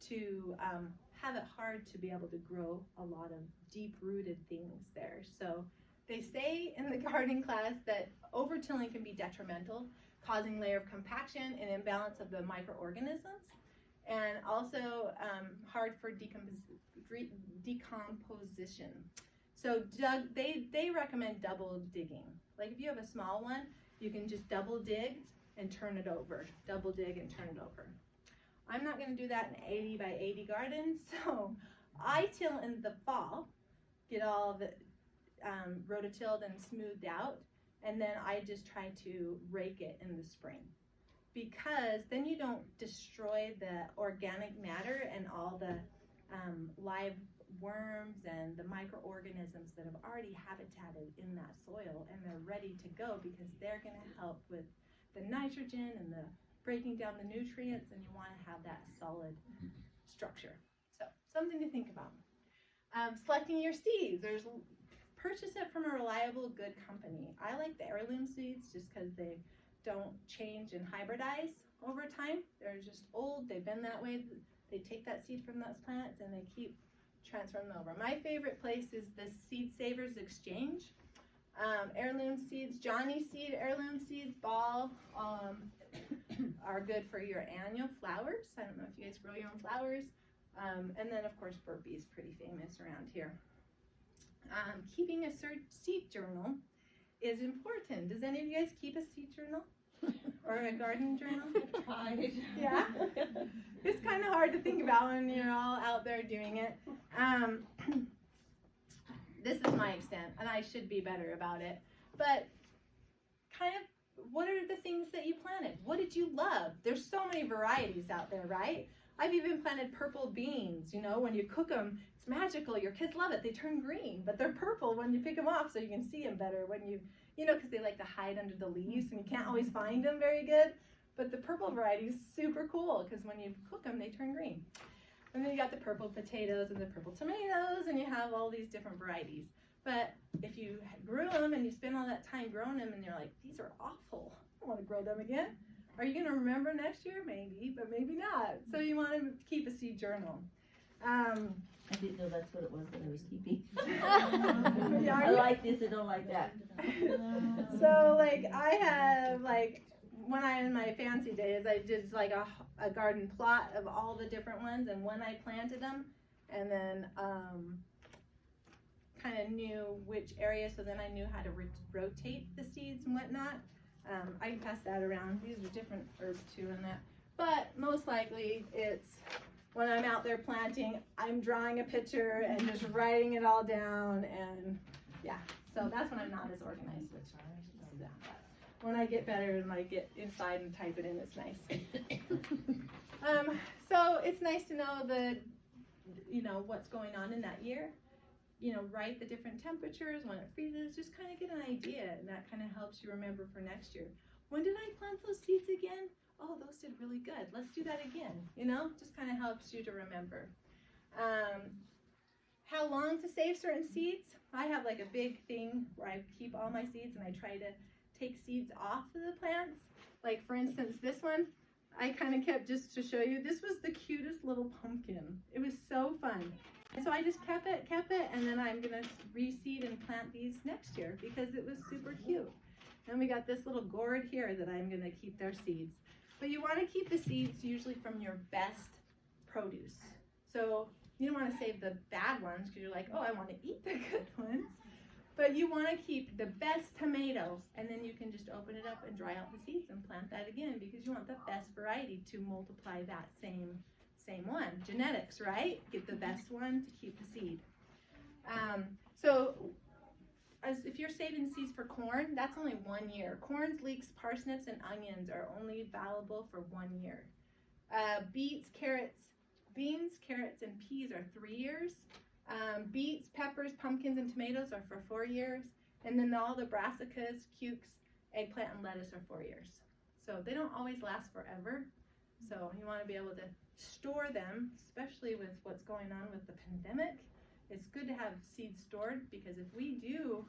[SPEAKER 1] to have it hard to be able to grow a lot of deep-rooted things there. So they say in the gardening class that over-tilling can be detrimental, causing layer of compaction and imbalance of the microorganisms, and also hard for decomposition. So they recommend double digging. Like if you have a small one, you can just double dig and turn it over. Double dig and turn it over. I'm not going to do that in 80 by 80 gardens, so I till in the fall, get all the rototilled and smoothed out, and then I just try to rake it in the spring, because then you don't destroy the organic matter and all the live worms and the microorganisms that have already habitated in that soil, and they're ready to go because they're going to help with the nitrogen and the breaking down the nutrients, and you want to have that solid structure. So something to think about. Selecting your seeds. Purchase it from a reliable, good company. I like the heirloom seeds just because they don't change and hybridize over time. They're just old. They've been that way. They take that seed from those plants and they keep transferring them over. My favorite place is the Seed Savers Exchange. Heirloom seeds, Johnny seed, heirloom seeds, ball, are good for your annual flowers. I don't know if you guys grow your own flowers. And then of course Burpee is pretty famous around here. Keeping a seed journal is important. Does any of you guys keep a seed journal? Or a garden journal? Yeah? It's kind of hard to think about when you're all out there doing it. This is my extent, and I should be better about it. But kind of, what are the things that you planted? What did you love? There's so many varieties out there, right? I've even planted purple beans. You know, when you cook them, it's magical. Your kids love it. They turn green, but they're purple when you pick them off, so you can see them better when you know, because they like to hide under the leaves, and you can't always find them very good. But the purple variety is super cool, because when you cook them, they turn green. And then you got the purple potatoes and the purple tomatoes, and you have all these different varieties. But if you grew them and you spend all that time growing them and you're like, these are awful, I don't want to grow them again. Are you going to remember next year? Maybe, but maybe not. So you want to keep a seed journal.
[SPEAKER 3] I didn't know that's what it was that I was keeping.
[SPEAKER 1] Yeah,
[SPEAKER 3] I like this, I don't like that.
[SPEAKER 1] So like I have like, when I'm in my fancy days, I did like a garden plot of all the different ones, and when I planted them, and then kind of knew which area, so then I knew how to rotate the seeds and whatnot. I can pass that around. These are different herbs too in that. But most likely it's when I'm out there planting, I'm drawing a picture and just writing it all down, and yeah. So that's when I'm not as organized, which is that. When I get better and I get inside and type it in, it's nice. So it's nice to know what's going on in that year. Write the different temperatures, when it freezes, just kind of get an idea, and that kind of helps you remember for next year. When did I plant those seeds again? Oh, those did really good. Let's do that again. Just kind of helps you to remember. How long to save certain seeds? I have like a big thing where I keep all my seeds, and I try to take seeds off of the plants. Like for instance, this one, I kind of kept, just to show you, this was the cutest little pumpkin. It was so fun. And so I just kept it, and then I'm gonna reseed and plant these next year because it was super cute. And we got this little gourd here that I'm gonna keep their seeds. But you wanna keep the seeds usually from your best produce. So you don't wanna save the bad ones because you're like, oh, I wanna eat the good ones. But you want to keep the best tomato, and then you can just open it up and dry out the seeds and plant that again, because you want the best variety to multiply that same one. Genetics, right? Get the best one to keep the seed. So as if you're saving seeds for corn, that's only 1 year. Corns, leeks, parsnips, and onions are only valuable for 1 year. Beets, beans, carrots, and peas are 3 years. Beets, peppers, pumpkins, and tomatoes are for 4 years. And then all the brassicas, cukes, eggplant, and lettuce are 4 years. So they don't always last forever. So you want to be able to store them, especially with what's going on with the pandemic. It's good to have seeds stored, because if we do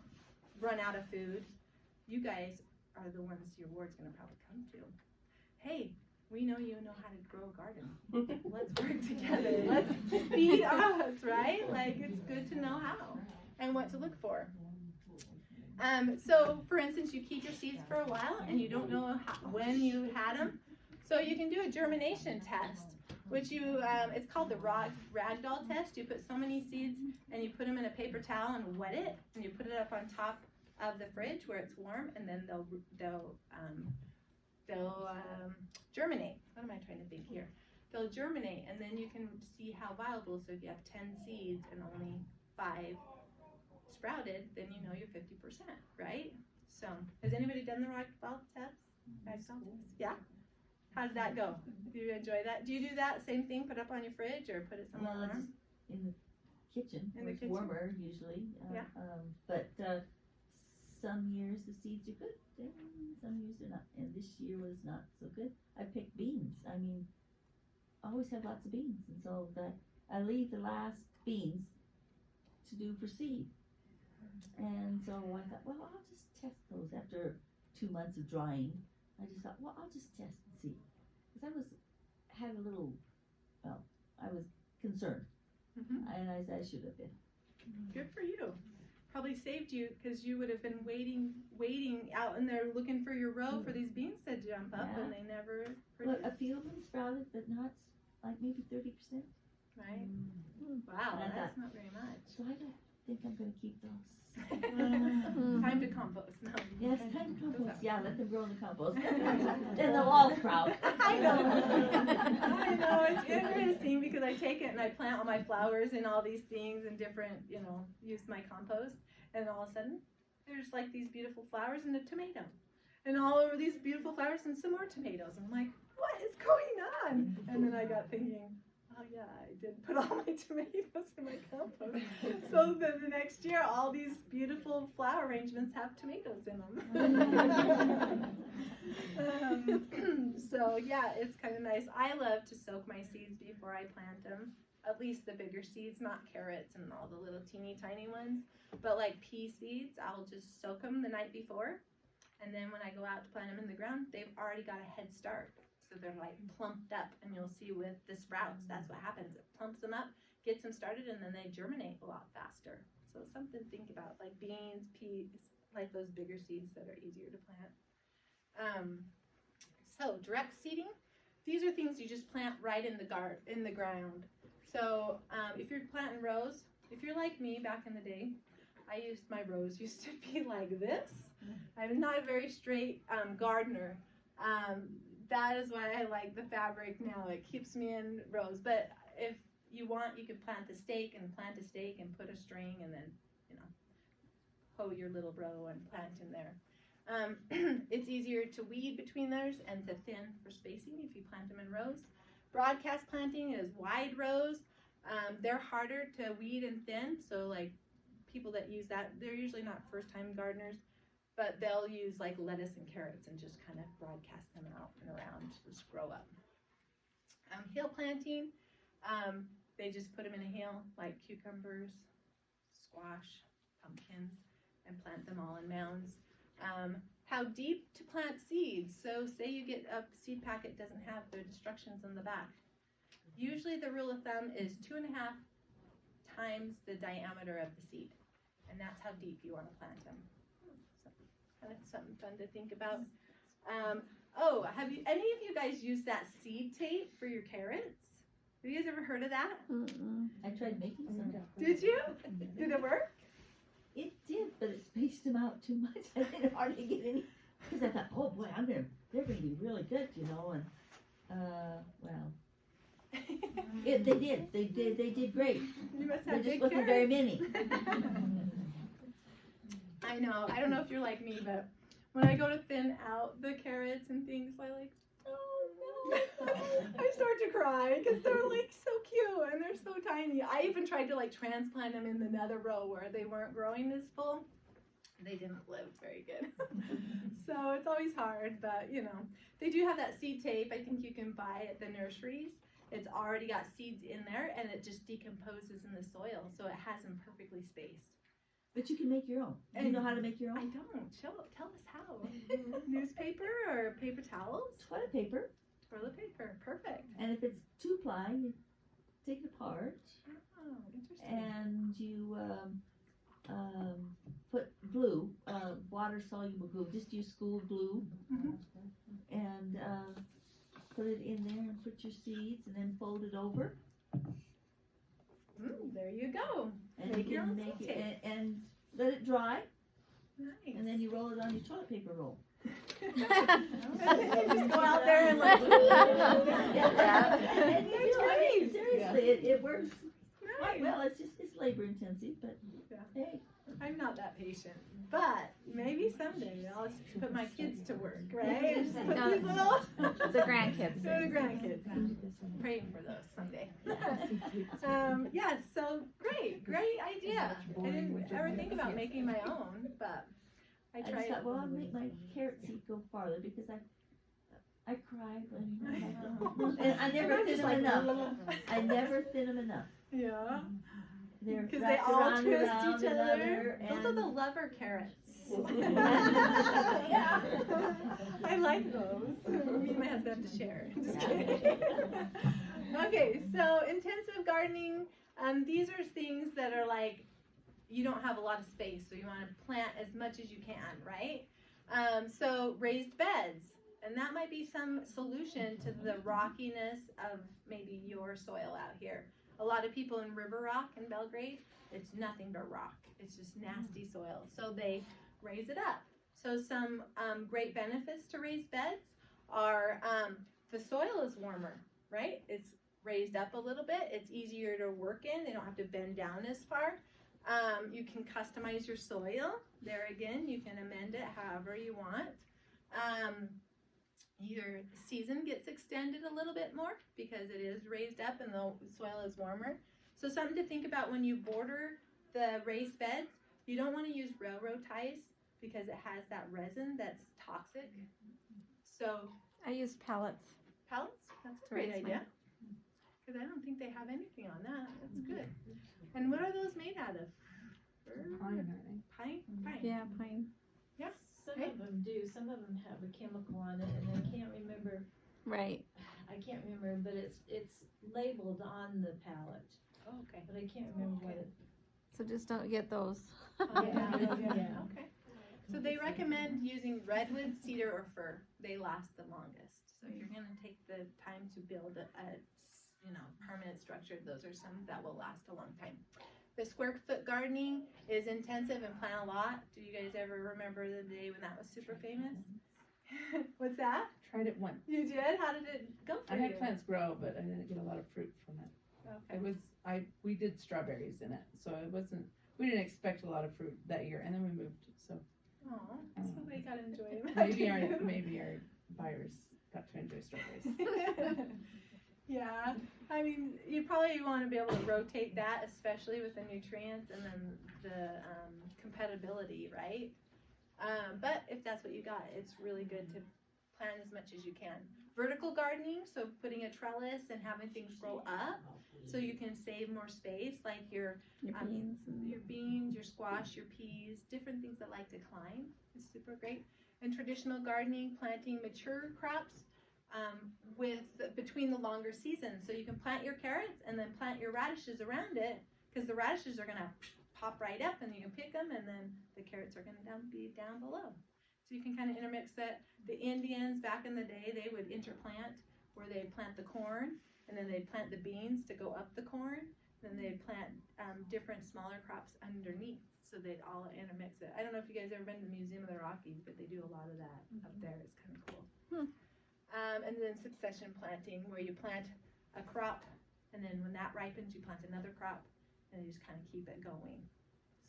[SPEAKER 1] run out of food, you guys are the ones your ward's going to probably come to. Hey, we know you know how to grow a garden. Let's work together. Let's feed us, right? Like, it's good to know how and what to look for. So, for instance, you keep your seeds for a while and you don't know when you had them. So you can do a germination test, which it's called the ragdoll test. You put so many seeds and you put them in a paper towel and wet it, and you put it up on top of the fridge where it's warm, and then they'll germinate. What am I trying to think here? They'll germinate, and then you can see how viable. So if you have 10 seeds and only 5 sprouted, then you know you're 50%, right? So has anybody done the ragdoll test? Yeah? How did that go? Do you enjoy that? Do you do that same thing? Put it up on your fridge or put it somewhere
[SPEAKER 3] Well,
[SPEAKER 1] warm?
[SPEAKER 3] just in the kitchen,
[SPEAKER 1] In
[SPEAKER 3] where
[SPEAKER 1] the
[SPEAKER 3] it's
[SPEAKER 1] kitchen?
[SPEAKER 3] warmer usually.
[SPEAKER 1] Yeah.
[SPEAKER 3] But some years the seeds are good, and some years they're not. And this year was not so good. I picked beans. I mean, I always have lots of beans, and so I leave the last beans to do for seed. And so I thought, well, I'll just test those after 2 months of drying. I just thought, well, I'll just test and see, because I was concerned,
[SPEAKER 1] Mhm.
[SPEAKER 3] and as I should have been.
[SPEAKER 1] Good for you. probably saved you because you would have been waiting out in there looking for your row for these beans to jump up,
[SPEAKER 3] Yeah.
[SPEAKER 1] and they never
[SPEAKER 3] Well,
[SPEAKER 1] produced,
[SPEAKER 3] a few of them sprouted, but not like maybe 30%.
[SPEAKER 1] right?
[SPEAKER 2] Mm.
[SPEAKER 1] Wow,
[SPEAKER 3] And I
[SPEAKER 1] that's
[SPEAKER 3] thought-
[SPEAKER 1] not very much.
[SPEAKER 3] So I don't think I'm gonna keep those.
[SPEAKER 1] Time to compost. No.
[SPEAKER 3] Yes, time to compost. Yeah, let them grow in the compost.
[SPEAKER 1] Then
[SPEAKER 3] Then they'll all sprout.
[SPEAKER 1] I know. I know. It's interesting because I take it and I plant all my flowers and all these things and different, use my compost, and all of a sudden there's like these beautiful flowers and a tomato, and all over these beautiful flowers and some more tomatoes. And I'm like, what is going on? And then I got thinking, oh yeah, I did put all my tomatoes in my compost. So then the next year, all these beautiful flower arrangements have tomatoes in them. So yeah, it's kind of nice. I love to soak my seeds before I plant them. At least the bigger seeds, not carrots and all the little teeny tiny ones. But like pea seeds, I'll just soak them the night before. And then when I go out to plant them in the ground, they've already got a head start. So they're like plumped up, and you'll see with the sprouts, that's what happens. It plumps them up, gets them started, and then they germinate a lot faster. So something to think about, like beans, peas, like those bigger seeds that are easier to plant. So direct seeding, these are things you just plant right in the ground. So if you're planting rows, if you're like me back in the day, my rows used to be like this. I'm not a very straight gardener. That is why I like the fabric now. It keeps me in rows. But if you want, you can plant a stake and put a string and then, hoe your little row and plant in there. It's easier to weed between those and to thin for spacing if you plant them in rows. Broadcast planting is wide rows. They're harder to weed and thin. So like people that use that, they're usually not first-time gardeners. But they'll use like lettuce and carrots and just kind of broadcast them out and around, just grow up. Hill planting, they just put them in a hill like cucumbers, squash, pumpkins, and plant them all in mounds. How deep to plant seeds. So say you get a seed packet doesn't have the instructions on the back. Usually the rule of thumb is 2.5 times the diameter of the seed. And that's how deep you want to plant them. Kind of something fun to think about. Have any of you guys used that seed tape for your carrots? Have you guys ever heard of that?
[SPEAKER 2] Mm-mm.
[SPEAKER 3] I tried making some.
[SPEAKER 1] Did you? Did it work?
[SPEAKER 3] It did, but it spaced them out too much. I didn't hardly get any. Because I thought, oh boy, they're going to be really good, And they did great.
[SPEAKER 1] You must
[SPEAKER 3] There
[SPEAKER 1] have
[SPEAKER 3] just
[SPEAKER 1] big
[SPEAKER 3] wasn't very
[SPEAKER 1] carrots.
[SPEAKER 3] many.
[SPEAKER 1] I know. I don't know if you're like me, but when I go to thin out the carrots and things, I like, oh no, I start to cry because they're like so cute and they're so tiny. I even tried to like transplant them in another row where they weren't growing as full. They didn't live very good. So it's always hard, but they do have that seed tape. I think you can buy at the nurseries. It's already got seeds in there and it just decomposes in the soil, so it has them perfectly spaced.
[SPEAKER 3] But you can make your own. Do you know how to make your
[SPEAKER 1] I
[SPEAKER 3] own?
[SPEAKER 1] don't. Tell us how. Newspaper or paper towels?
[SPEAKER 3] Toilet paper.
[SPEAKER 1] Toilet paper. Perfect.
[SPEAKER 3] And if it's 2-ply, you take it apart
[SPEAKER 1] Oh, interesting.
[SPEAKER 3] and you put glue, water-soluble glue. Just use school glue
[SPEAKER 1] Mhm.
[SPEAKER 3] and put it in there and put your seeds and then fold it over.
[SPEAKER 1] There you go.
[SPEAKER 3] And
[SPEAKER 1] Make
[SPEAKER 3] you
[SPEAKER 1] your
[SPEAKER 3] can
[SPEAKER 1] own
[SPEAKER 3] make
[SPEAKER 1] seed
[SPEAKER 3] it,
[SPEAKER 1] tape.
[SPEAKER 3] and let it dry,
[SPEAKER 1] Nice.
[SPEAKER 3] and then you roll it on your toilet paper roll.
[SPEAKER 1] And then you just go out there and like.
[SPEAKER 3] And you do it. Seriously, it works quite
[SPEAKER 1] Nice.
[SPEAKER 3] well. It's labor intensive, but
[SPEAKER 1] Yeah.
[SPEAKER 3] hey.
[SPEAKER 1] I'm not that patient, but maybe someday I'll just put my kids to work, right? And just put
[SPEAKER 2] No.
[SPEAKER 1] these little.
[SPEAKER 2] The grandkids.
[SPEAKER 1] They're the grandkids. I'm praying for those someday. Yeah, so great idea. I didn't ever think about making my own, but I
[SPEAKER 3] I just
[SPEAKER 1] tried.
[SPEAKER 3] thought, well, I'll make my carrot seed go farther because I cried when and I never thin them enough. I never thin them enough.
[SPEAKER 1] Yeah,
[SPEAKER 3] They're
[SPEAKER 1] because they
[SPEAKER 3] wrapped
[SPEAKER 1] all
[SPEAKER 3] around
[SPEAKER 1] twist
[SPEAKER 3] around
[SPEAKER 1] each other.
[SPEAKER 3] another,
[SPEAKER 1] Those are the
[SPEAKER 3] and-
[SPEAKER 1] lover carrots.
[SPEAKER 3] Yeah.
[SPEAKER 1] I like those. Me and my husband have to share. Just
[SPEAKER 3] Yeah.
[SPEAKER 1] kidding. Okay, so intensive gardening. These are things that are like you don't have a lot of space, so you want to plant as much as you can, right? So raised beds, and that might be some solution to the rockiness of maybe your soil out here. A lot of people in River Rock in Belgrade, it's nothing but rock. It's just nasty soil. So they raise it up. So some great benefits to raised beds are the soil is warmer, right? It's raised up a little bit. It's easier to work in. They don't have to bend down as far. You can customize your soil. There again, you can amend it however you want. Your season gets extended a little bit more because it is raised up and the soil is warmer. So something to think about when you border the raised beds, you don't want to use railroad ties because it has that resin that's toxic. So
[SPEAKER 2] I use pallets.
[SPEAKER 1] pallets, that's a
[SPEAKER 2] To
[SPEAKER 1] great
[SPEAKER 2] raise
[SPEAKER 1] idea. Because I don't think they have anything on that. That's good. And what are those made out of? Pine? Pine?
[SPEAKER 2] Yeah, pine.
[SPEAKER 3] Some
[SPEAKER 1] Hey.
[SPEAKER 3] of them do, some of them have a chemical on it, and I can't remember,
[SPEAKER 2] Right.
[SPEAKER 3] but it's labeled on the pallet,
[SPEAKER 1] Oh, okay.
[SPEAKER 3] but I can't remember what it.
[SPEAKER 2] So just don't get those.
[SPEAKER 3] Yeah.
[SPEAKER 1] Okay. So they recommend using redwood, cedar, or fir. They last the longest. So if you're gonna take the time to build a permanent structure, those are some that will last a long time. The square foot gardening is intensive and plant a lot. Do you guys ever remember the day when that was super famous? What's that?
[SPEAKER 5] Tried it once.
[SPEAKER 1] You did? How did it go for
[SPEAKER 5] I
[SPEAKER 1] you?
[SPEAKER 5] had plants grow, but I didn't get a lot of fruit from it.
[SPEAKER 1] Okay.
[SPEAKER 5] We did strawberries in it, so we didn't expect a lot of fruit that year, and then we moved, so
[SPEAKER 1] Oh, so they got to enjoy them.
[SPEAKER 5] maybe our buyers got to enjoy strawberries.
[SPEAKER 1] Yeah, I mean, you probably want to be able to rotate that, especially with the nutrients and then the compatibility, right? But if that's what you got, it's really good to plant as much as you can. Vertical gardening, so putting a trellis and having things grow up so you can save more space, like your beans, your squash, your peas, different things that like to climb is super great. And traditional gardening, planting mature crops between the longer seasons. So you can plant your carrots and then plant your radishes around it, because the radishes are gonna pop right up and you can pick them, and then the carrots are gonna be down below. So you can kind of intermix it. The Indians back in the day, they would interplant, where they'd plant the corn and then they'd plant the beans to go up the corn. Then they'd plant different smaller crops underneath. So they'd all intermix it. I don't know if you guys ever been to the Museum of the Rockies, but they do a lot of that up there. It's kind of cool. And then succession planting, where you plant a crop, and then when that ripens, you plant another crop, and you just kind of keep it going.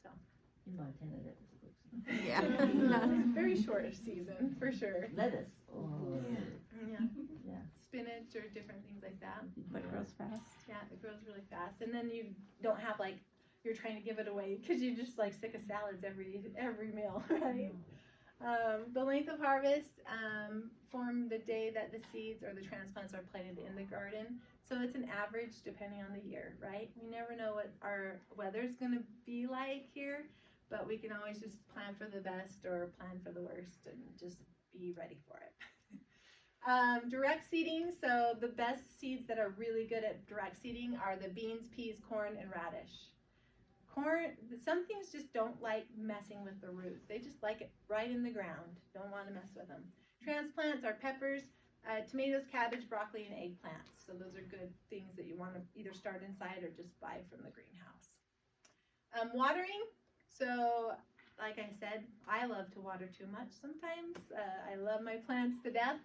[SPEAKER 1] So
[SPEAKER 3] In Montana, that was close.
[SPEAKER 2] Yeah.
[SPEAKER 1] it's very short season for sure.
[SPEAKER 3] Lettuce, oh,
[SPEAKER 1] Yeah.
[SPEAKER 3] yeah.
[SPEAKER 1] Spinach or different things like that.
[SPEAKER 2] But it grows fast.
[SPEAKER 1] Yeah, it grows really fast, and then you don't have you're trying to give it away because you just sick of salads every meal, right? The length of harvest from the day that the seeds or the transplants are planted in the garden. So it's an average depending on the year, right? We never know what our weather's going to be like here, but we can always just plan for the best or plan for the worst and just be ready for it. Direct seeding, so the best seeds that are really good at direct seeding are the beans, peas, corn, and radish. Corn, some things just don't like messing with the roots. They just like it right in the ground. Don't want to mess with them. Transplants are peppers, tomatoes, cabbage, broccoli, and eggplants. So those are good things that you want to either start inside or just buy from the greenhouse. Watering, so like I said, I love to water too much sometimes. I love my plants to death,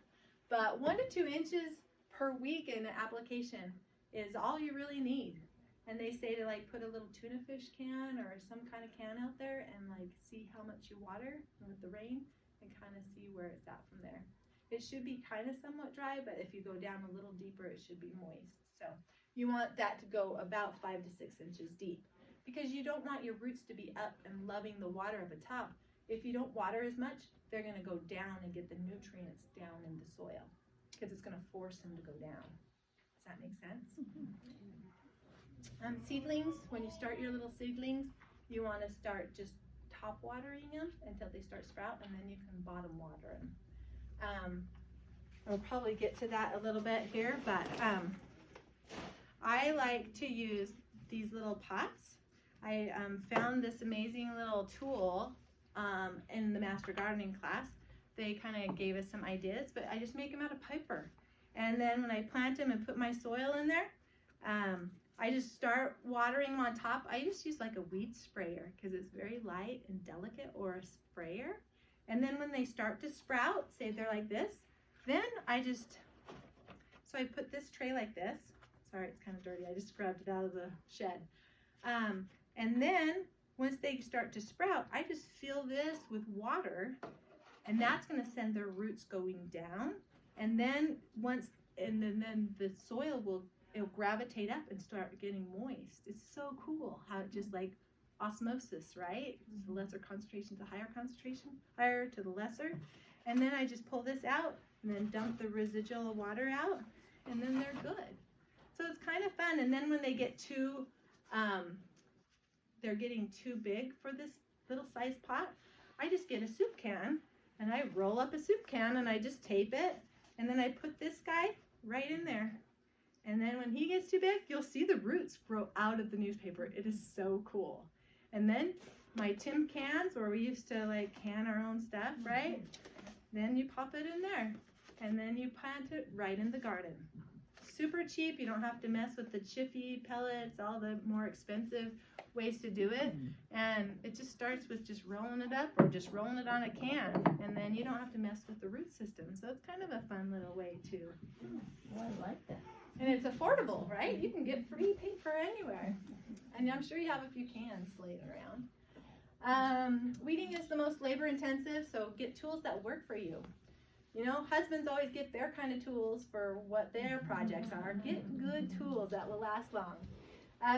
[SPEAKER 1] but 1 to 2 inches per week in an application is all you really need. And they say to put a little tuna fish can or some kind of can out there and see how much you water with the rain and kind of see where it's at from there. It should be kind of somewhat dry, but if you go down a little deeper, it should be moist. So you want that to go about 5 to 6 inches deep, because you don't want your roots to be up and loving the water at the top. If you don't water as much, they're going to go down and get the nutrients down in the soil, because it's going to force them to go down. Does that make sense? Seedlings, when you start your little seedlings, you want to start just top watering them until they start sprout, and then you can bottom water them. We'll probably get to that a little bit here, but I like to use these little pots I found this amazing little tool in the Master Gardening class. They kind of gave us some ideas, but I just make them out of paper. And then when I plant them and put my soil in there, I just start watering them on top. I just use like a weed sprayer because it's very light and delicate, or a sprayer. And then when they start to sprout, say they're like this, then so I put this tray like this. Sorry, it's kind of dirty. I just grabbed it out of the shed. And then once they start to sprout, I just fill this with water, and that's going to send their roots going down. And then then the soil it'll gravitate up and start getting moist. It's so cool how it just like osmosis, right? It's the lesser concentration to higher concentration, higher to the lesser. And then I just pull this out and then dump the residual water out, and then they're good. So it's kind of fun. And then when they get they're getting too big for this little size pot, I just get a soup can and I roll up a soup can and I just tape it, and then I put this guy right in there. And then when he gets too big, you'll see the roots grow out of the newspaper. It is so cool. And then my tin cans, where we used to like can our own stuff, right? Then you pop it in there, and then you plant it right in the garden. Super cheap. You don't have to mess with the chippy pellets, all the more expensive ways to do it. And it just starts with just rolling it up or just rolling it on a can, and then you don't have to mess with the root system. So it's kind of a fun little way too.
[SPEAKER 3] Oh, I like that.
[SPEAKER 1] And it's affordable, right? You can get free paper anywhere. And I'm sure you have a few cans laying around. Weeding is the most labor intensive, so get tools that work for you. You know, husbands always get their kind of tools for what their projects are. Get good tools that will last long.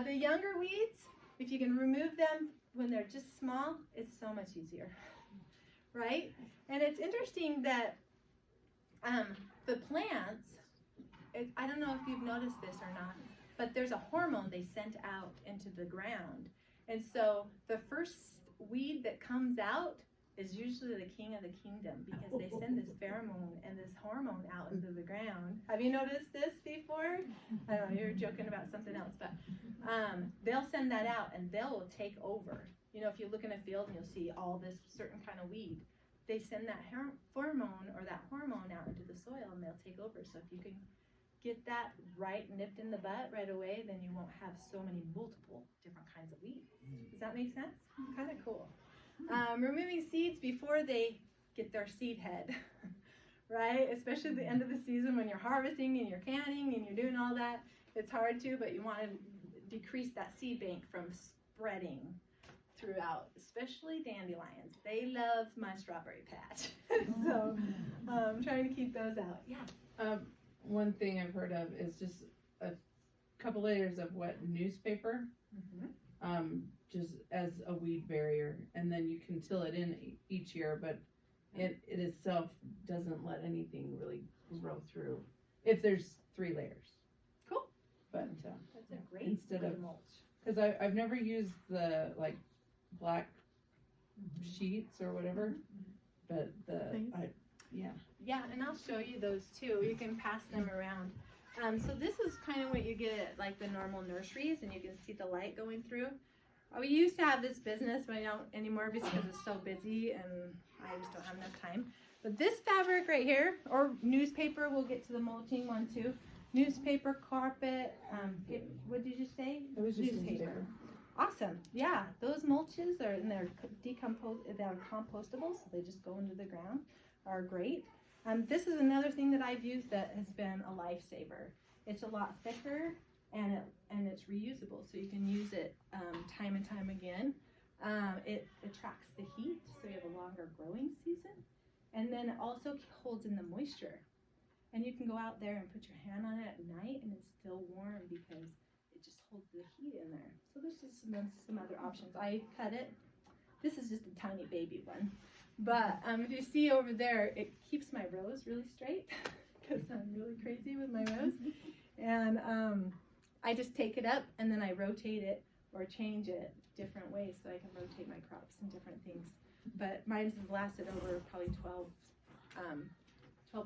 [SPEAKER 1] The younger weeds, if you can remove them when they're just small, it's so much easier, right? And it's interesting that the plants, I don't know if you've noticed this or not, but there's a hormone they sent out into the ground. And so the first weed that comes out is usually the king of the kingdom, because they send this pheromone and this hormone out into the ground. Have you noticed this before? I don't know, you're joking about something else, but they'll send that out and they'll take over. You know, if you look in a field and you'll see all this certain kind of weed, they send that pheromone or that hormone out into the soil and they'll take over. So if you can get that right nipped in the butt right away, then you won't have so many multiple different kinds of weeds. Does that make sense? Kind of cool. Removing seeds before they get their seed head, right? Especially at the end of the season when you're harvesting and you're canning and you're doing all that. It's hard to, but you want to decrease that seed bank from spreading throughout, especially dandelions. They love my strawberry patch. So I'm trying to keep those out. Yeah.
[SPEAKER 5] One thing I've heard of is just a couple layers of wet newspaper, just as a weed barrier, and then you can till it in each year, but it itself doesn't let anything really grow through if there's 3 layers.
[SPEAKER 1] Cool.
[SPEAKER 5] But
[SPEAKER 1] That's a great
[SPEAKER 5] instead of
[SPEAKER 1] mulch.
[SPEAKER 5] because I've never used the like black sheets or whatever, but
[SPEAKER 1] Yeah, and I'll show you those too. You can pass them around. So this is kind of what you get at like the normal nurseries, and you can see the light going through. We used to have this business, but I don't anymore because it's so busy and I just don't have enough time. But this fabric right here, or newspaper, we'll get to the mulching one too. Newspaper, carpet, what did you say?
[SPEAKER 5] it was just newspaper.
[SPEAKER 1] Awesome. Yeah, those mulches are, and they're compostable, so they just go into the ground, are great. This is another thing that I've used that has been a lifesaver. It's a lot thicker and it's reusable, so you can use it time and time again. It attracts the heat, so you have a longer growing season, and then it also holds in the moisture. And you can go out there and put your hand on it at night, and it's still warm because it just holds the heat in there. So there's just some other options. I cut it. This is just a tiny baby one. But if you see over there, it keeps my rows really straight because I'm really crazy with my rows. And I just take it up and then I rotate it or change it different ways so I can rotate my crops and different things. But mine has lasted over probably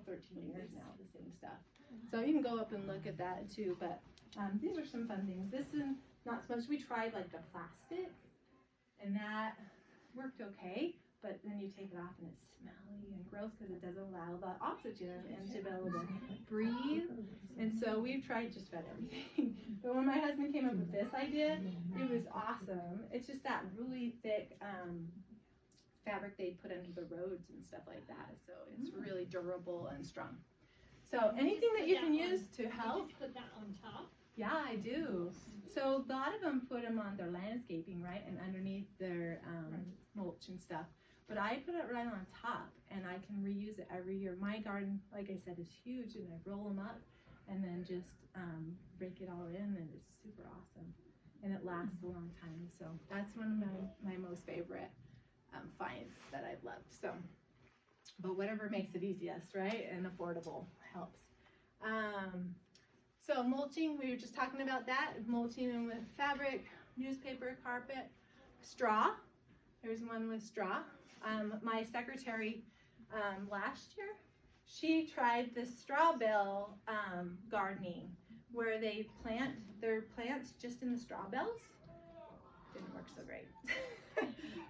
[SPEAKER 1] 13 years now, the same stuff. So you can go up and look at that too. But these are some fun things. not so much. We tried like the plastic, and that worked okay, but then you take it off and it's smelly and gross because it doesn't allow the oxygen and to be able to breathe. And so we've tried just about everything. But when my husband came up with this idea, it was awesome. It's just that really thick fabric they put under the roads and stuff like that. So it's really durable and strong. So anything that you can use to help.
[SPEAKER 4] Just put that on top.
[SPEAKER 1] Yeah, I do. So a lot of them put them on their landscaping, right, and underneath their mulch and stuff. But I put it right on top, and I can reuse it every year. My garden, like I said, is huge, and I roll them up, and then just rake it all in, and it's super awesome. And it lasts a long time. So that's one of my most favorite finds that I've loved. So, but whatever makes it easiest, right, and affordable helps. So mulching, we were just talking about that, mulching them with fabric, newspaper, carpet, straw. There's one with straw. My secretary last year, she tried this straw bale gardening where they plant their plants just in the straw bales. Didn't work so great.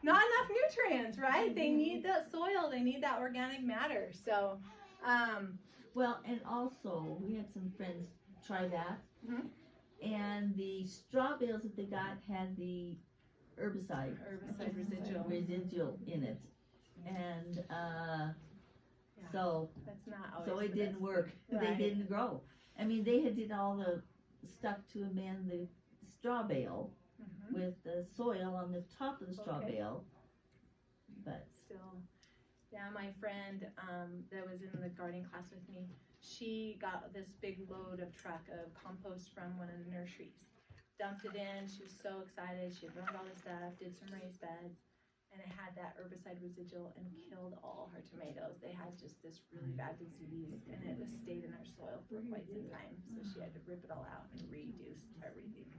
[SPEAKER 1] Not enough nutrients, right? They need that soil, they need that organic matter. So,
[SPEAKER 3] Well, and also, we had some friends try that,
[SPEAKER 1] Mhm.
[SPEAKER 3] and the straw bales that they got had the herbicide
[SPEAKER 1] residual.
[SPEAKER 3] in it, and
[SPEAKER 1] Yeah.
[SPEAKER 3] so
[SPEAKER 1] That's not always
[SPEAKER 3] so it
[SPEAKER 1] the
[SPEAKER 3] didn't
[SPEAKER 1] best
[SPEAKER 3] work.
[SPEAKER 1] thing.
[SPEAKER 3] They
[SPEAKER 1] Right.
[SPEAKER 3] didn't grow. I mean, they had did all the stuff to amend the straw bale
[SPEAKER 1] Mhm.
[SPEAKER 3] with the soil on the top of the straw
[SPEAKER 1] Okay.
[SPEAKER 3] bale, but
[SPEAKER 1] Still, yeah, my friend that was in the gardening class with me, she got this big load of truck of compost from one of the nurseries, dumped it in. She was so excited. She had burned all the stuff, did some raised beds, and it had that herbicide residual and killed all her tomatoes. They had just this really bad disease, and it was stayed in our soil for quite some time. So she had to rip it all out and reduce everything.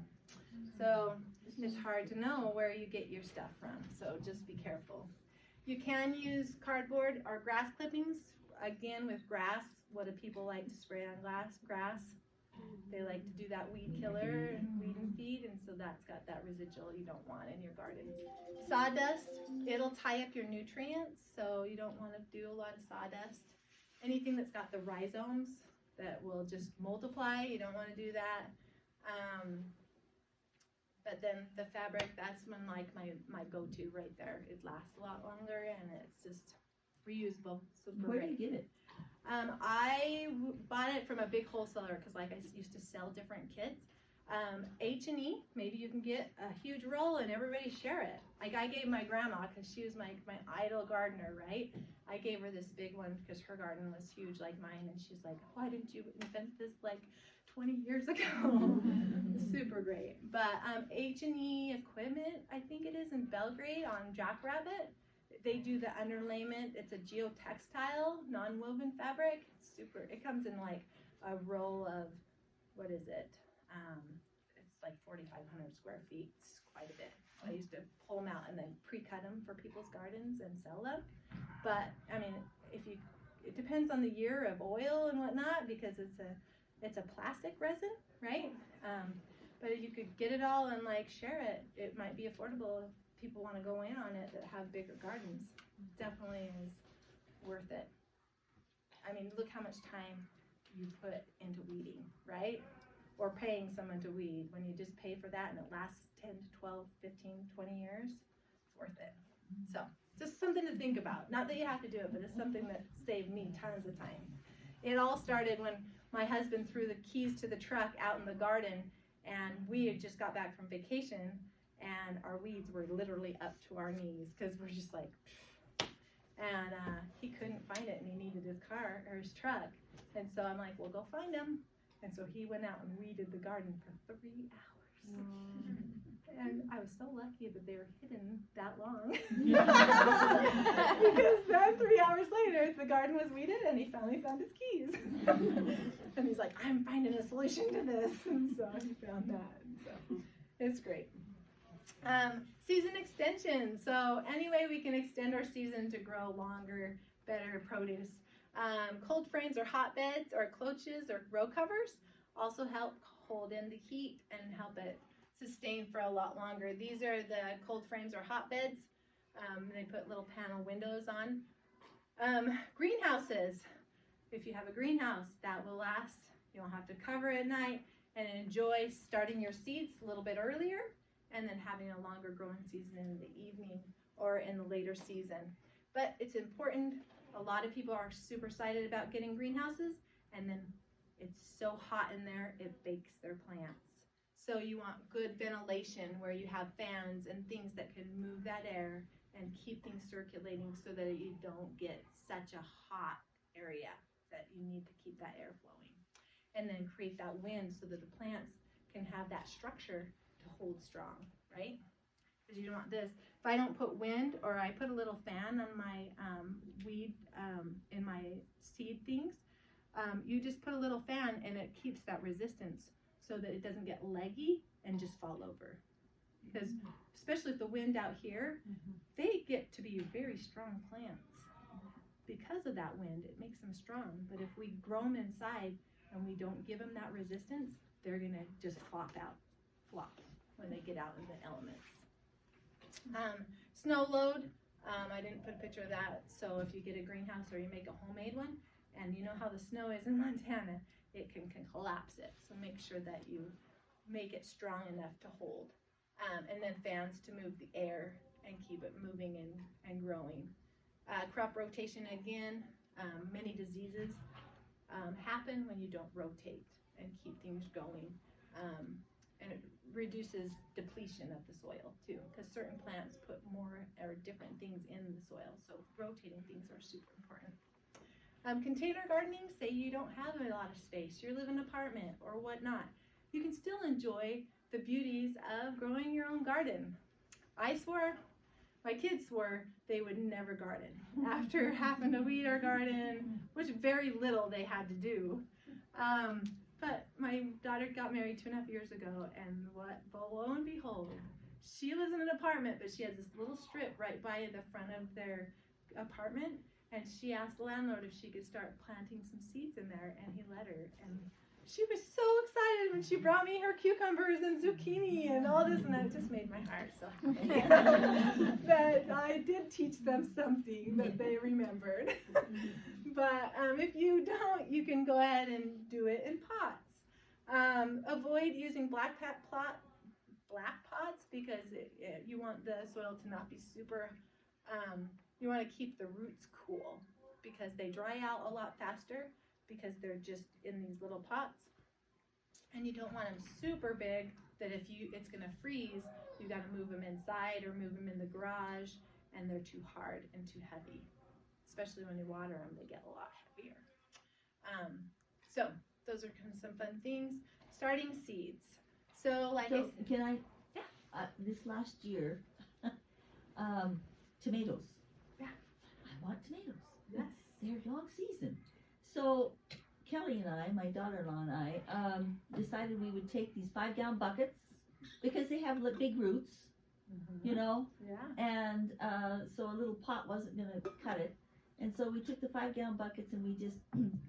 [SPEAKER 1] So it's hard to know where you get your stuff from. So just be careful. You can use cardboard or grass clippings. Again, with grass, what do people like to spray on grass? They like to do that weed killer and weed and feed, and so that's got that residual you don't want in your garden. Sawdust, it'll tie up your nutrients, so you don't want to do a lot of sawdust. Anything that's got the rhizomes that will just multiply, you don't want to do that. But then the fabric, that's one like my go-to right there. It lasts a lot longer and it's just reusable. Super
[SPEAKER 3] where do
[SPEAKER 1] great.
[SPEAKER 3] you get it?
[SPEAKER 1] I bought it from a big wholesaler because like I used to sell different kits. H&E, maybe you can get a huge roll and everybody share it. Like I gave my grandma, because she was my idol gardener, right? I gave her this big one because her garden was huge like mine, and she's like, why didn't you invent this like 20 years ago? Super great. But H&E Equipment, I think it is in Belgrade on Jackrabbit. They do the underlayment. It's a geotextile, non-woven fabric. Super. It comes in like a roll of, what is it? It's like 4,500 square feet. It's quite a bit. I used to pull them out and then pre-cut them for people's gardens and sell them. But I mean, it depends on the year of oil and whatnot, because it's a plastic resin, right? But if you could get it all and like share it, it might be affordable if people want to go in on it that have bigger gardens. Definitely is worth it. I mean, look how much time you put into weeding, right? Or paying someone to weed. When you just pay for that and it lasts 10 to 12, 15, 20 years, it's worth it. So just something to think about. Not that you have to do it, but it's something that saved me tons of time. It all started when my husband threw the keys to the truck out in the garden, and we had just got back from vacation, and our weeds were literally up to our knees because we're just like, and he couldn't find it, and he needed his car or his truck. And so I'm like, well, go find him. And so he went out and weeded the garden for 3 hours. And I was so lucky that they were hidden that long. Because then 3 hours later, the garden was weeded and he finally found his keys. And he's like, I'm finding a solution to this. And so he found that. And so it's great. Season extension. So any way we can extend our season to grow longer, better produce. Cold frames or hotbeds or cloches or row covers also help hold in the heat and help it sustain for a lot longer. These are the cold frames or hotbeds. They put little panel windows on. Greenhouses. If you have a greenhouse, that will last. You don't have to cover at night, and enjoy starting your seeds a little bit earlier and then having a longer growing season in the evening or in the later season. But it's important. A lot of people are super excited about getting greenhouses, and then it's so hot in there, it bakes their plants. So you want good ventilation where you have fans and things that can move that air and keep things circulating so that you don't get such a hot area that you need to keep that air flowing. And then create that wind so that the plants can have that structure to hold strong, right? Because you don't want this. If I don't put wind, or I put a little fan on my weed in my seed things, you just put a little fan and it keeps that resistance so that it doesn't get leggy and just fall over. Because especially with the wind out here, they get to be very strong plants. Because of that wind, it makes them strong. But if we grow them inside and we don't give them that resistance, they're gonna just flop when they get out in the elements. Snow load, I didn't put a picture of that, so if you get a greenhouse or you make a homemade one, and you know how the snow is in Montana, it can collapse it. So make sure that you make it strong enough to hold. And then fans to move the air and keep it moving and growing. Crop rotation again, many diseases happen when you don't rotate and keep things going. And it reduces depletion of the soil too, because certain plants put more or different things in the soil. So rotating things are super important. Container gardening, say you don't have a lot of space, you live in an apartment or whatnot. You can still enjoy the beauties of growing your own garden. I swore, my kids swore they would never garden after having to weed our garden, which very little they had to do. But my daughter got married 2.5 years ago, and lo and behold, she lives in an apartment, but she has this little strip right by the front of their apartment, and she asked the landlord if she could start planting some seeds in there, and he let her. And she was so excited when she brought me her cucumbers and zucchini and all this, and that just made my heart so happy. That I did teach them something that they remembered. But if you don't, you can go ahead and do it in pots. Avoid using black pots because you want the soil to not be super, you want to keep the roots cool because they dry out a lot faster because they're just in these little pots. And you don't want them super big that it's going to freeze, you got to move them inside or move them in the garage, and they're too hard and too heavy. Especially when you water them, they get a lot heavier. So those are kind of some fun things. Starting seeds. So I said,
[SPEAKER 3] can I?
[SPEAKER 1] Yeah.
[SPEAKER 3] This last year, tomatoes.
[SPEAKER 1] Yeah.
[SPEAKER 3] I want tomatoes.
[SPEAKER 1] Yes.
[SPEAKER 3] They're long season. So Kelly and I, my daughter-in-law and I, decided we would take these 5-gallon buckets because they have big roots, you know,
[SPEAKER 1] Yeah.
[SPEAKER 3] and so a little pot wasn't going to cut it. And so we took the 5-gallon buckets and we just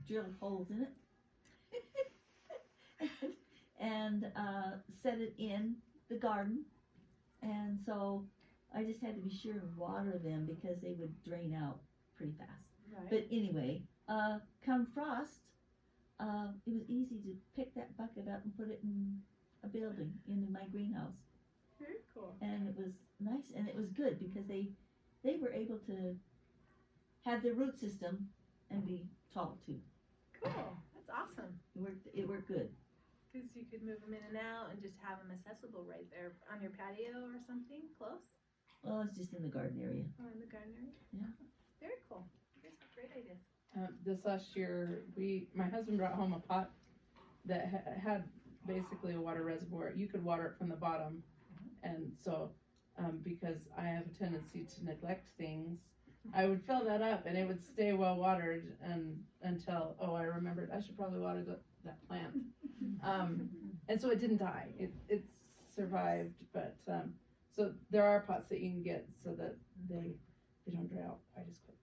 [SPEAKER 3] drilled holes in it and set it in the garden. And so I just had to be sure and water them because they would drain out pretty fast.
[SPEAKER 1] Right.
[SPEAKER 3] But anyway, come frost, it was easy to pick that bucket up and put it in a building, in my greenhouse.
[SPEAKER 1] Very cool.
[SPEAKER 3] And it was nice and it was good because they were able to have their root system and be tall too.
[SPEAKER 1] Cool. That's awesome.
[SPEAKER 3] It worked good.
[SPEAKER 1] Because you could move them in and out and just have them accessible right there on your patio or something close.
[SPEAKER 3] Well, it's just in the garden area.
[SPEAKER 1] Or in the garden area.
[SPEAKER 3] Yeah.
[SPEAKER 1] Very cool. These are great ideas.
[SPEAKER 5] This last year, my husband brought home a pot that had basically a water reservoir. You could water it from the bottom, and so because I have a tendency to neglect things, I would fill that up, and it would stay well watered until I remembered I should probably water that plant, and so it didn't die. It survived, but so there are pots that you can get so that they don't dry out quite as quick.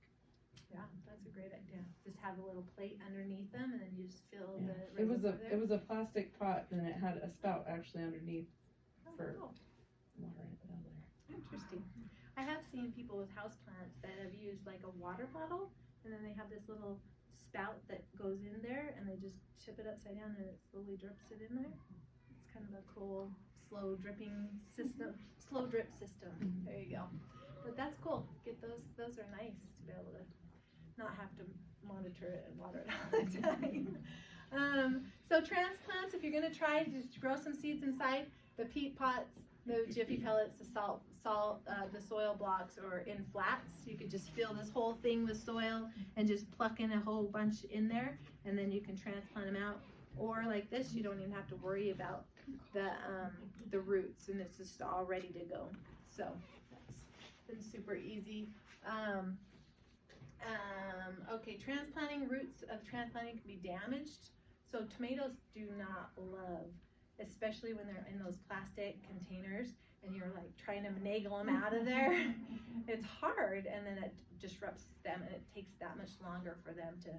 [SPEAKER 1] Yeah, that's a great idea. Just have a little plate underneath them, and then you just fill
[SPEAKER 5] Yeah.
[SPEAKER 1] the
[SPEAKER 5] It was
[SPEAKER 1] reservoir there.
[SPEAKER 5] a plastic pot, and it had a spout actually underneath. for
[SPEAKER 1] cool.
[SPEAKER 5] watering it down there.
[SPEAKER 1] Interesting. I have seen people with houseplants that have used like a water bottle, and then they have this little spout that goes in there, and they just tip it upside down, and it slowly drips it in there. It's kind of a cool, slow dripping system, slow drip system. There you go. But that's cool. Get those. Those are nice to be able to not have to monitor it and water it all the time. So transplants, if you're gonna try, just grow some seeds inside the peat pots, the Jiffy pellets, the salt, the soil blocks, or in flats. You could just fill this whole thing with soil and just pluck in a whole bunch in there, and then you can transplant them out. Or like this, you don't even have to worry about the roots, and it's just all ready to go. So that's been super easy. Okay, roots of transplanting can be damaged. So tomatoes do not love, especially when they're in those plastic containers and you're like trying to finagle them out of there. It's hard, and then it disrupts them, and it takes that much longer for them to,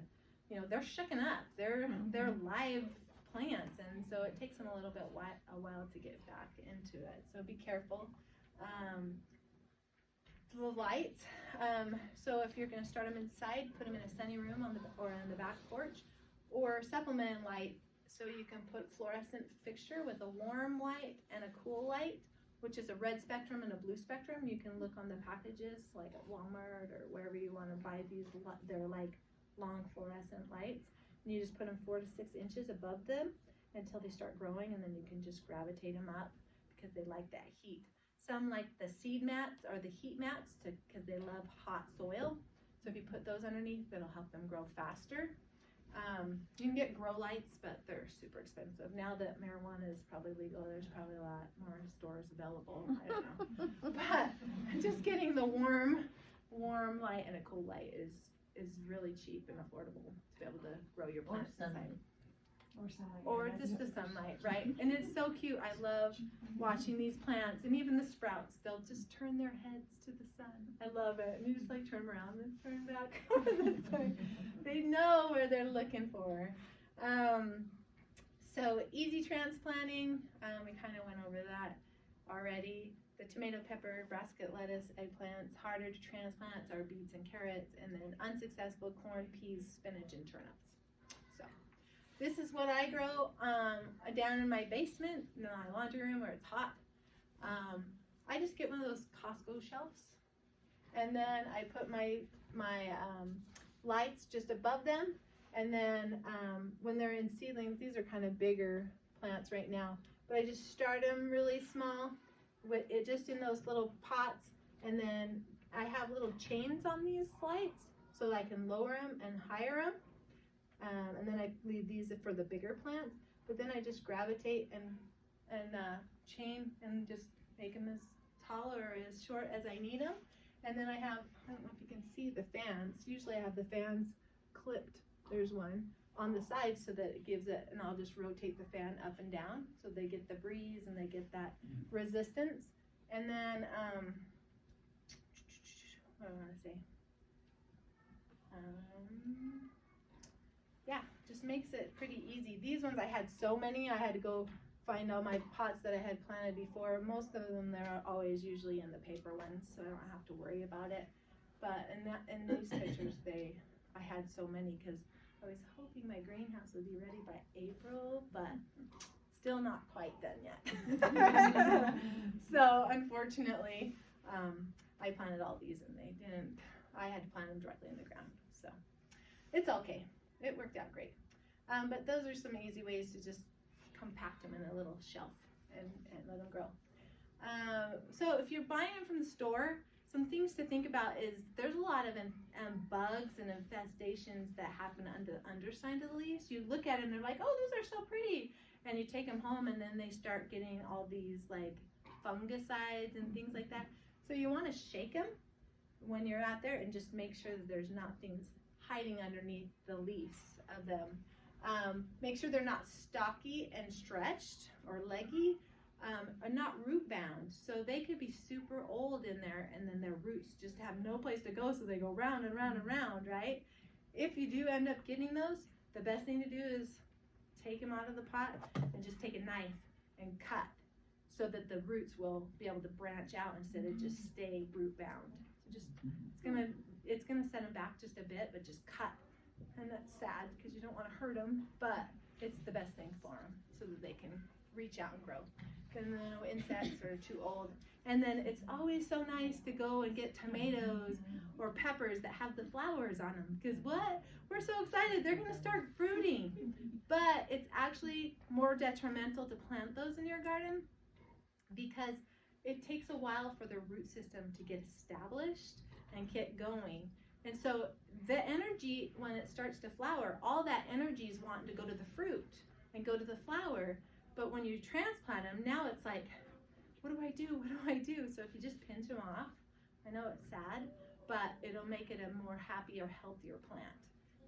[SPEAKER 1] they're shooken up. They're live plants, and so it takes them a while to get back into it. So be careful. The lights. So if you're going to start them inside, put them in a sunny room or on the back porch, or supplement light. So you can put fluorescent fixture with a warm light and a cool light, which is a red spectrum and a blue spectrum. You can look on the packages, like at Walmart or wherever you want to buy these. They're like long fluorescent lights, and you just put them 4 to 6 inches above them until they start growing, and then you can just gravitate them up because they like that heat. Some like the seed mats or the heat mats because they love hot soil. So if you put those underneath, it'll help them grow faster. You can get grow lights, but they're super expensive. Now that marijuana is probably legal, there's probably a lot more stores available. I don't know. But just getting the warm light and a cool light is really cheap and affordable to be able to grow your plants inside. Or just the sunlight, right? And it's so cute. I love watching these plants, and even the sprouts. They'll just turn their heads to the sun. I love it. And you just like turn around and turn back over this way. They know where they're looking for. So easy transplanting. We kind of went over that already. The tomato, pepper, brassica lettuce, eggplants. Harder to transplant are beets and carrots, and then unsuccessful corn, peas, spinach, and turnips. This is what I grow down in my basement, in my laundry room where it's hot. I just get one of those Costco shelves, and then I put my lights just above them, and then when they're in seedlings, these are kind of bigger plants right now, but I just start them really small, with it just in those little pots, and then I have little chains on these lights so I can lower them and higher them. And then I leave these for the bigger plants, but then I just gravitate and chain and just make them as tall or as short as I need them. And then I don't know if you can see the fans. Usually I have the fans clipped. There's one on the side so that it gives it, and I'll just rotate the fan up and down so they get the breeze and they get that resistance. And then, what do I want to say? Yeah, just makes it pretty easy. These ones I had so many, I had to go find all my pots that I had planted before. Most of them, they're always usually in the paper ones, so I don't have to worry about it. But in these pictures, I had so many because I was hoping my greenhouse would be ready by April, but still not quite done yet. So unfortunately, I planted all these and they didn't. I had to plant them directly in the ground, so it's okay. It worked out great. But those are some easy ways to just compact them in a little shelf and let them grow. So if you're buying them from the store, some things to think about is there's a lot of bugs and infestations that happen under the underside of the leaves. You look at it and they're like, oh, those are so pretty. And you take them home and then they start getting all these like fungicides and things like that. So you want to shake them when you're out there and just make sure that there's not things hiding underneath the leaves of them. Make sure they're not stocky and stretched or leggy, are not root bound. So they could be super old in there and then their roots just have no place to go, so they go round and round and round, right? If you do end up getting those, the best thing to do is take them out of the pot and just take a knife and cut so that the roots will be able to branch out instead of just stay root bound. So just, it's gonna set them back just a bit, but just cut. And that's sad because you don't wanna hurt them, but it's the best thing for them so that they can reach out and grow. Because no insects are too old. And then it's always so nice to go and get tomatoes or peppers that have the flowers on them. Because what? We're so excited, they're gonna start fruiting. But it's actually more detrimental to plant those in your garden because it takes a while for the root system to get established and get going. And so the energy, when it starts to flower, all that energy is wanting to go to the fruit and go to the flower. But when you transplant them, now it's like, what do I do? What do I do? So if you just pinch them off, I know it's sad, but it'll make it a more happier, healthier plant.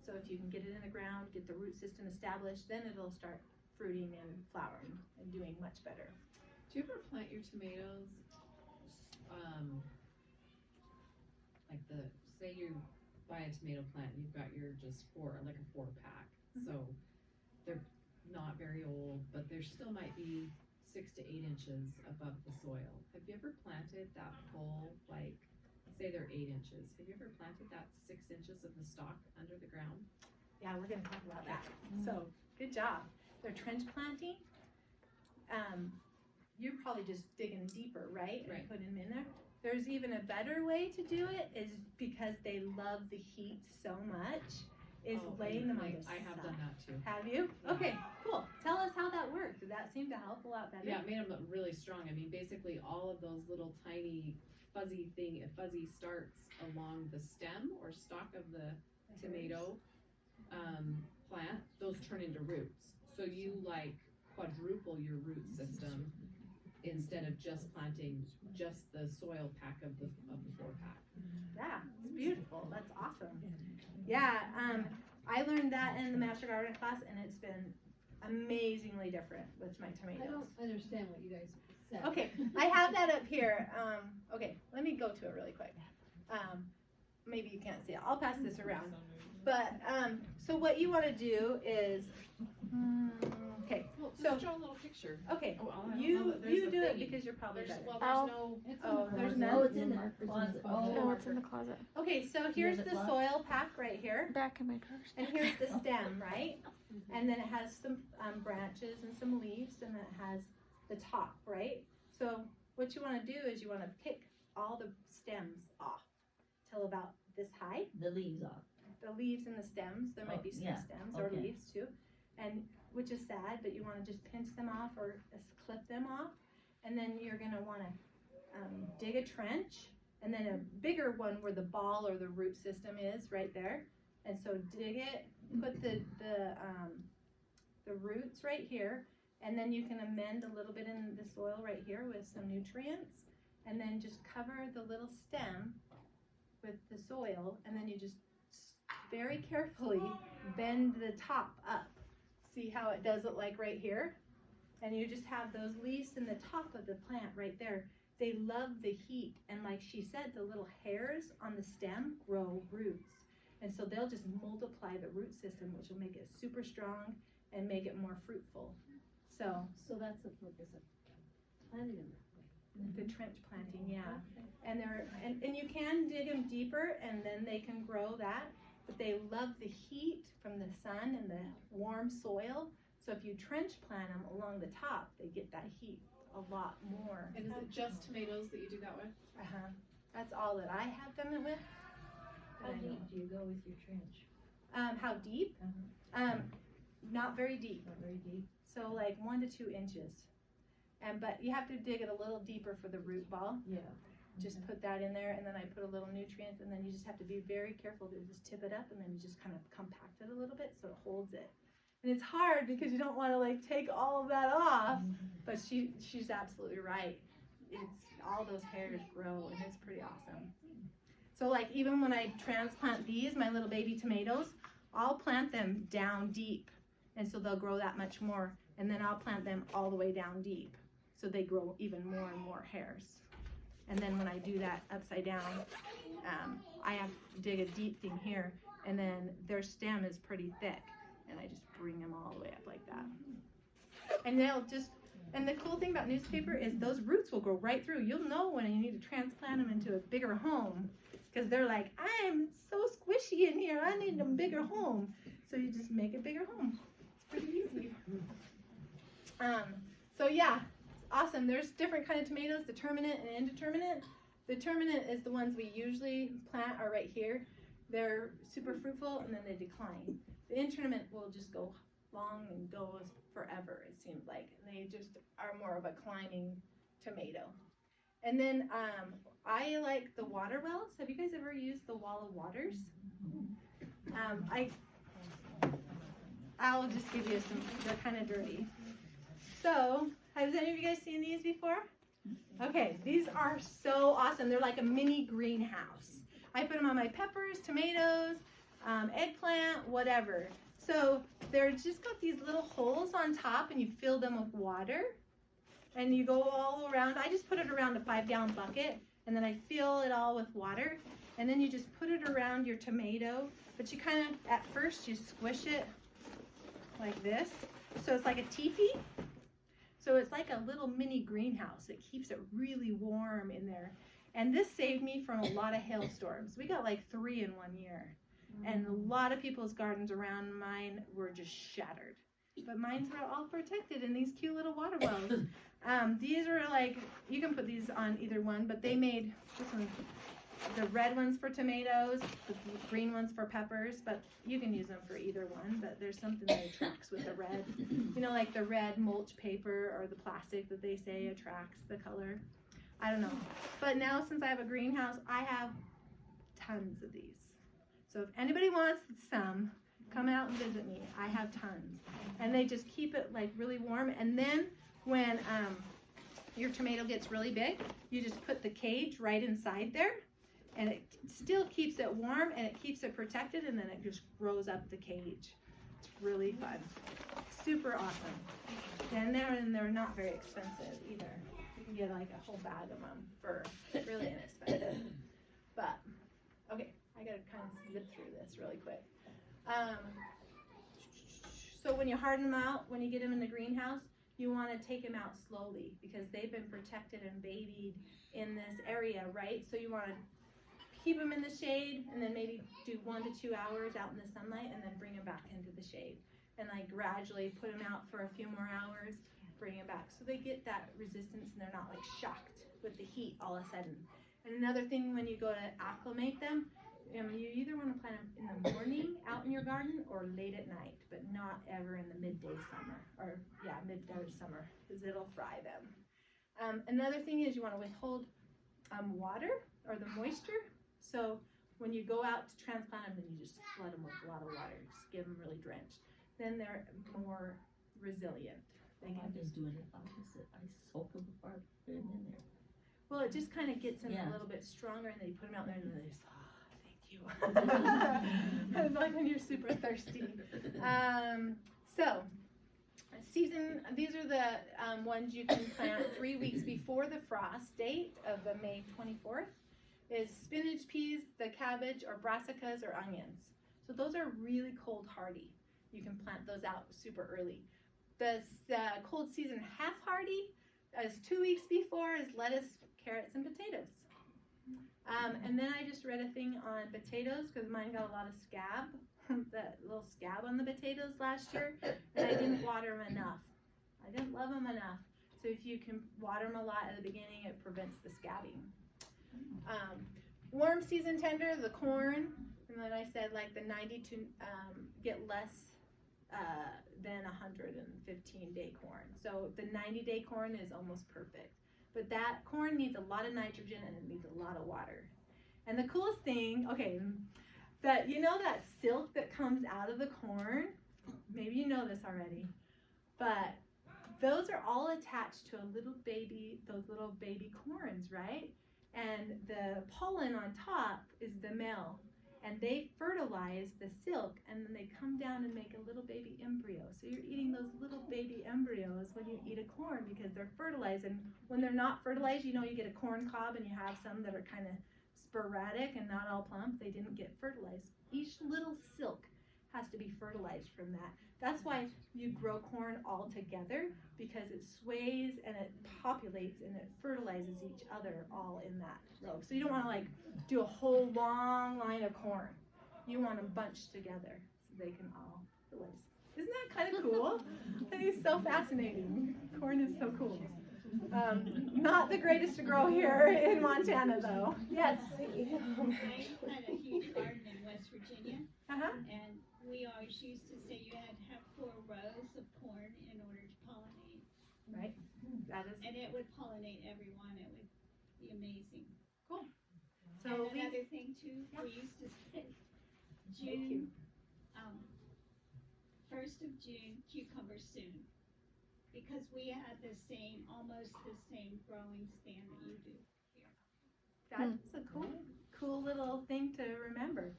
[SPEAKER 1] So if you can get it in the ground, get the root system established, then it'll start fruiting and flowering and doing much better.
[SPEAKER 6] Do you ever plant your tomatoes, like say you buy a tomato plant and you've got your just like a 4-pack, so they're not very old, but there still might be 6 to 8 inches above the soil. Have you ever planted that full, like, say they're 8 inches, have you ever planted that 6 inches of the stalk under the ground?
[SPEAKER 1] Yeah, we're gonna talk about that. So, good job. They're trench planting. You're probably just digging deeper, right?
[SPEAKER 6] Right.
[SPEAKER 1] And putting them in there. There's even a better way to do it is because they love the heat so much, is laying them on the
[SPEAKER 6] I have
[SPEAKER 1] side.
[SPEAKER 6] done that too.
[SPEAKER 1] Have you? Okay, cool. Tell us how that worked. Did that seem to help a lot better?
[SPEAKER 6] Yeah, it made them look really strong. I mean, basically all of those little tiny fuzzy starts along the stem or stalk of the tomato plant, those turn into roots. So you like quadruple your root system instead of just planting just the soil pack of the 4-pack.
[SPEAKER 1] Yeah, it's beautiful. That's awesome. Yeah, I learned that in the Master Gardener class, and it's been amazingly different with my tomatoes.
[SPEAKER 7] I don't understand what you guys said.
[SPEAKER 1] Okay, I have that up here. Okay, let me go to it really quick. Maybe you can't see it. I'll pass this around. But, so what you want to do is, okay,
[SPEAKER 6] Well,
[SPEAKER 1] So-
[SPEAKER 6] just draw a little picture.
[SPEAKER 1] okay,
[SPEAKER 6] Oh, I don't know
[SPEAKER 1] you
[SPEAKER 6] that there's a
[SPEAKER 1] do it
[SPEAKER 6] thing.
[SPEAKER 1] because you're probably better.
[SPEAKER 6] There's
[SPEAKER 2] Oh.
[SPEAKER 6] no,
[SPEAKER 1] Oh, there's
[SPEAKER 3] Oh,
[SPEAKER 1] none?
[SPEAKER 3] it's in the closet.
[SPEAKER 2] Oh, it's in the closet.
[SPEAKER 1] Okay, so here's
[SPEAKER 3] the
[SPEAKER 1] the
[SPEAKER 3] clock?
[SPEAKER 1] soil pack right here.
[SPEAKER 2] Back in my drawers.
[SPEAKER 1] And here's the stem, right? And then it has some branches and some leaves, and then it has the top, right? So what you want to do is you want to pick all the stems off till about this high.
[SPEAKER 3] The leaves off.
[SPEAKER 1] The leaves and the stems, there might be some
[SPEAKER 3] yeah,
[SPEAKER 1] stems or
[SPEAKER 3] okay.
[SPEAKER 1] leaves too, and which is sad, but you want to just pinch them off or just clip them off. And then you're going to want to dig a trench, and then a bigger one where the ball or the root system is right there. And so dig it, put the roots right here, and then you can amend a little bit in the soil right here with some nutrients, and then just cover the little stem with the soil, and then you just very carefully bend the top up. See how it does it like right here? And you just have those leaves in the top of the plant right there. They love the heat, and like she said, the little hairs on the stem grow roots. And so they'll just multiply the root system, which will make it super strong and make it more fruitful. So
[SPEAKER 7] So that's the purpose of planting them that way.
[SPEAKER 1] the trench planting, yeah. And and you can dig them deeper and then they can grow that, but they love the heat from the sun and the warm soil. So if you trench plant them along the top, they get that heat a lot more.
[SPEAKER 6] and is it just tomatoes that you do that with?
[SPEAKER 1] Uh-huh. That's all that I have done it with.
[SPEAKER 7] How
[SPEAKER 1] that I know
[SPEAKER 7] deep do you go with your trench?
[SPEAKER 1] of. How deep? Not very deep.
[SPEAKER 7] Not very deep.
[SPEAKER 1] So like 1 to 2 inches. But you have to dig it a little deeper for the root ball.
[SPEAKER 7] Yeah.
[SPEAKER 1] Just put that in there, and then I put a little nutrients, and then you just have to be very careful to just tip it up, and then you just kind of compact it a little bit so it holds it. And it's hard because you don't want to like take all of that off, but she's absolutely right. It's all those hairs grow, and it's pretty awesome. So like even when I transplant these, my little baby tomatoes, I'll plant them down deep, and so they'll grow that much more, and then I'll plant them all the way down deep, so they grow even more and more hairs. And then when I do that upside down, I have to dig a deep thing here, and then their stem is pretty thick, and I just bring them all the way up like that. And they'll just, And the cool thing about newspaper is those roots will go right through. You'll know when you need to transplant them into a bigger home because they're like, I'm so squishy in here. I need a bigger home. So you just make a bigger home. It's pretty easy. So yeah, awesome. There's different kind of tomatoes, determinate and indeterminate. Determinate is the ones we usually plant are right here. They're super fruitful and then they decline. The indeterminate will just go long and go forever, it seems like. They just are more of a climbing tomato. And then I like the water wells. Have you guys ever used the wall of waters? I'll just give you some, they're kind of dirty. So, has any of you guys seen these before? Okay, these are so awesome. They're like a mini greenhouse. I put them on my peppers, tomatoes, eggplant, whatever. So they're just got these little holes on top and you fill them with water and you go all around. I just put it around a 5-gallon bucket and then I fill it all with water and then you just put it around your tomato, but you kind of, at first you squish it like this. So it's like a teepee. So it's like a little mini greenhouse. It keeps it really warm in there. And this saved me from a lot of hailstorms. We got like 3 in 1 year. And a lot of people's gardens around mine were just shattered. But mine were all protected in these cute little water wells. These are like, you can put these on either one, but they made this one, the red ones for tomatoes, the green ones for peppers, but you can use them for either one, but there's something that attracts with the red. You know, like the red mulch paper or the plastic that they say attracts the color. I don't know. But now since I have a greenhouse, I have tons of these. So if anybody wants some, come out and visit me. I have tons. And they just keep it like really warm. And then when your tomato gets really big, you just put the cage right inside there. And it still keeps it warm and it keeps it protected. And then it just grows up the cage. It's really fun. Super awesome. And they're not very expensive either. You can get like a whole bag of them for really inexpensive. But, okay. I gotta kind of zip through this really quick. So when you harden them out, when you get them in the greenhouse, you want to take them out slowly because they've been protected and babied in this area, right? So you want to keep them in the shade and then maybe do 1 to 2 hours out in the sunlight and then bring them back into the shade. And like gradually put them out for a few more hours, bring them back. So they get that resistance and they're not like shocked with the heat all of a sudden. And another thing when you go to acclimate them, you either want to plant them in the morning out in your garden or late at night, but not ever in the midday summer, or midday summer, because it'll fry them. Another thing is you want to withhold water or the moisture. So when you go out to transplant them, then you just flood them with a lot of water, just give them really drenched. Then they're more resilient.
[SPEAKER 3] I've been doing it opposite. I soak them before I put them in there.
[SPEAKER 1] Well, it just kind of gets them
[SPEAKER 3] Yeah.
[SPEAKER 1] a little bit stronger, and then you put them out there, and then they just, it's like when you're super thirsty. So, these are the ones you can plant 3 weeks before the frost date of the May 24th. Is spinach, peas, the cabbage, or brassicas, or onions. So those are really cold hardy. You can plant those out super early. The cold season half hardy is 2 weeks before is lettuce, carrots, and potatoes. And then I just read a thing on potatoes because mine got a lot of scab, that little scab on the potatoes last year, and I didn't water them enough. I didn't love them enough. So if you can water them a lot at the beginning, it prevents the scabbing. Warm season tender, the corn, and then I said like the 90 to get less than 115-day corn. So the 90-day corn is almost perfect. But that corn needs a lot of nitrogen and it needs a lot of water. And the coolest thing, okay, that you know that silk that comes out of the corn? Maybe you know this already. But those are all attached to those little baby corns, right? And the pollen on top is the male. And they fertilize the silk and then they come down and make a little baby embryo. So you're eating those little baby embryos when you eat a corn because they're fertilized. And when they're not fertilized, you know, you get a corn cob and you have some that are kind of sporadic and not all plump. They didn't get fertilized. Each little silk has to be fertilized. fertilized from that. That's why you grow corn all together, because it sways and it populates and it fertilizes each other all in that row. So you don't want to like do a whole long line of corn. You want them bunched together so they can all fertilize. Isn't that kind of cool? I think it's so fascinating. Corn is so cool. Not the greatest to grow here in Montana, though. Yes.
[SPEAKER 8] I had a huge garden in West Virginia,
[SPEAKER 1] Uh-huh.
[SPEAKER 8] and we always used to say you had to have 4 rows of corn in order to pollinate.
[SPEAKER 1] Right. That is
[SPEAKER 8] And it would pollinate everyone. It would be amazing.
[SPEAKER 1] so.
[SPEAKER 8] And
[SPEAKER 1] We,
[SPEAKER 8] another thing too,
[SPEAKER 1] Yeah.
[SPEAKER 8] we used to say
[SPEAKER 1] Thank you.
[SPEAKER 8] June, 1st of June, cucumber soon. Because we had almost the same growing stand that you do.
[SPEAKER 1] that's a cool little thing to remember.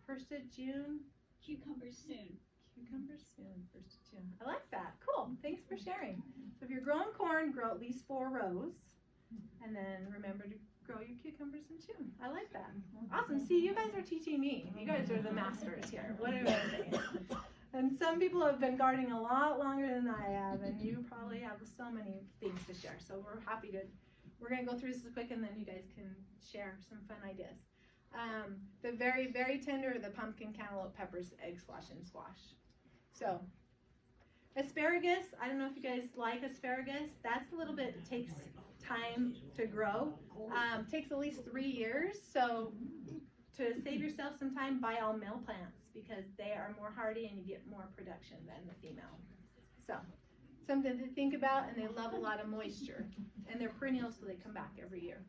[SPEAKER 1] 1st of June,
[SPEAKER 8] Cucumber soon.
[SPEAKER 1] cucumber soon. 1st of June. I like that. Cool. Thanks for sharing. So if you're growing corn, grow at least 4 rows, and then remember to grow your cucumbers in June. I like that. Awesome. See, you guys are teaching me. You guys are the masters here. What am I saying? And some people have been gardening a lot longer than I have, and you probably have so many things to share. So we're going to go through this quick, and then you guys can share some fun ideas. The very, very tender, the pumpkin, cantaloupe, peppers, egg squash, and squash. So, asparagus, I don't know if you guys like asparagus. That's a little bit, it takes time to grow. Takes at least 3 years. So, to save yourself some time, buy all male plants because they are more hardy and you get more production than the female. So, something to think about, and they love a lot of moisture. And they're perennial, so they come back every year.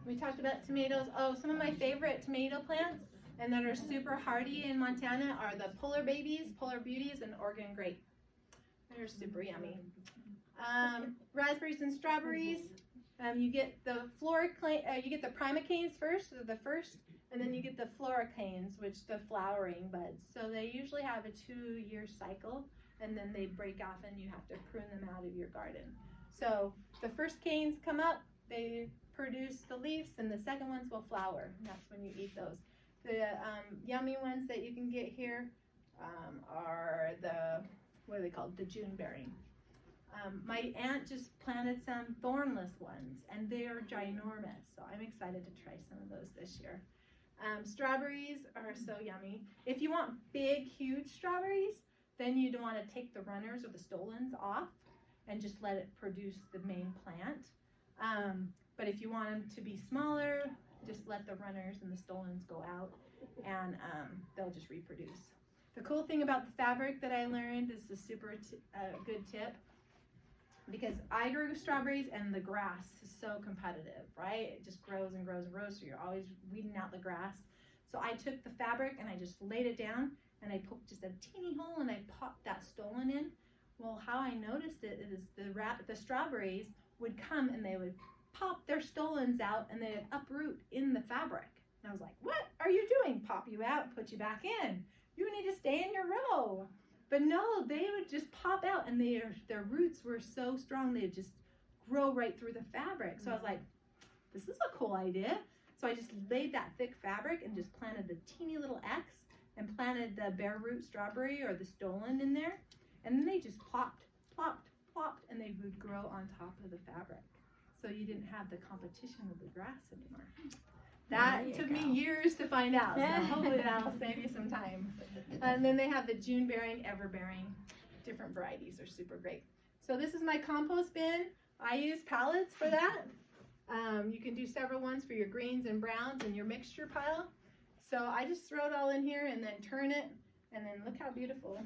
[SPEAKER 1] We talked about tomatoes. Oh, some of my favorite tomato plants and that are super hardy in Montana are the Polar Babies, Polar Beauties, and Oregon Grape. They're super yummy. Raspberries and strawberries. You get the you get the primicanes first, and then you get the floricanes, which the flowering buds. So they usually have a 2-year cycle, and then they break off, and you have to prune them out of your garden. So the first canes come up, they produce the leaves, and the second ones will flower. And that's when you eat those. The yummy ones that you can get here are the, what are they called? The June bearing. My aunt just planted some thornless ones, and they are ginormous. So I'm excited to try some of those this year. Strawberries are so yummy. If you want big, huge strawberries, then you'd want to take the runners or the stolons off and just let it produce the main plant. But if you want them to be smaller, just let the runners and the stolons go out, and they'll just reproduce. The cool thing about the fabric that I learned is a super good tip, because I grew strawberries and the grass is so competitive, right? It just grows and grows and grows, so you're always weeding out the grass. So I took the fabric and I just laid it down, and I poked just a teeny hole, and I popped that stolon in. Well, how I noticed it is the strawberries would come and they would pop their stolons out, and they'd uproot in the fabric. And I was like, what are you doing? Pop you out, put you back in. You need to stay in your row. But no, they would just pop out, and their roots were so strong, they'd just grow right through the fabric. So I was like, this is a cool idea. So I just laid that thick fabric and just planted a teeny little X and planted the bare root strawberry or the stolon in there. And then they just plopped, and they would grow on top of the fabric. So you didn't have the competition with the grass anymore. That took me years to find out, so hopefully that'll save you some time. And then they have the June bearing, ever bearing. Different varieties are super great. So this is my compost bin. I use pallets for that. You can do several ones for your greens and browns and your mixture pile. So I just throw it all in here and then turn it, and then look how beautiful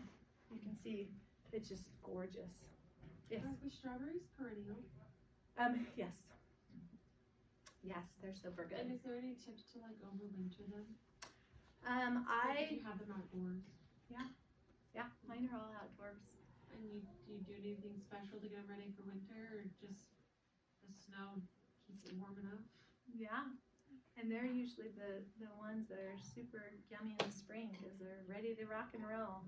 [SPEAKER 1] you can see. It's just gorgeous. Yes.
[SPEAKER 9] Are the strawberries perennial?
[SPEAKER 1] Yes. Yes, they're super
[SPEAKER 9] And
[SPEAKER 1] good.
[SPEAKER 9] is there any tips to like overwinter them?
[SPEAKER 1] I
[SPEAKER 9] Like if you have them outdoors,
[SPEAKER 1] yeah, mine are all outdoors.
[SPEAKER 9] and do you do anything special to get them ready for winter, or just the snow keeps it warm enough?
[SPEAKER 1] Yeah, and they're usually the ones that are super yummy in the spring because they're ready to rock and roll.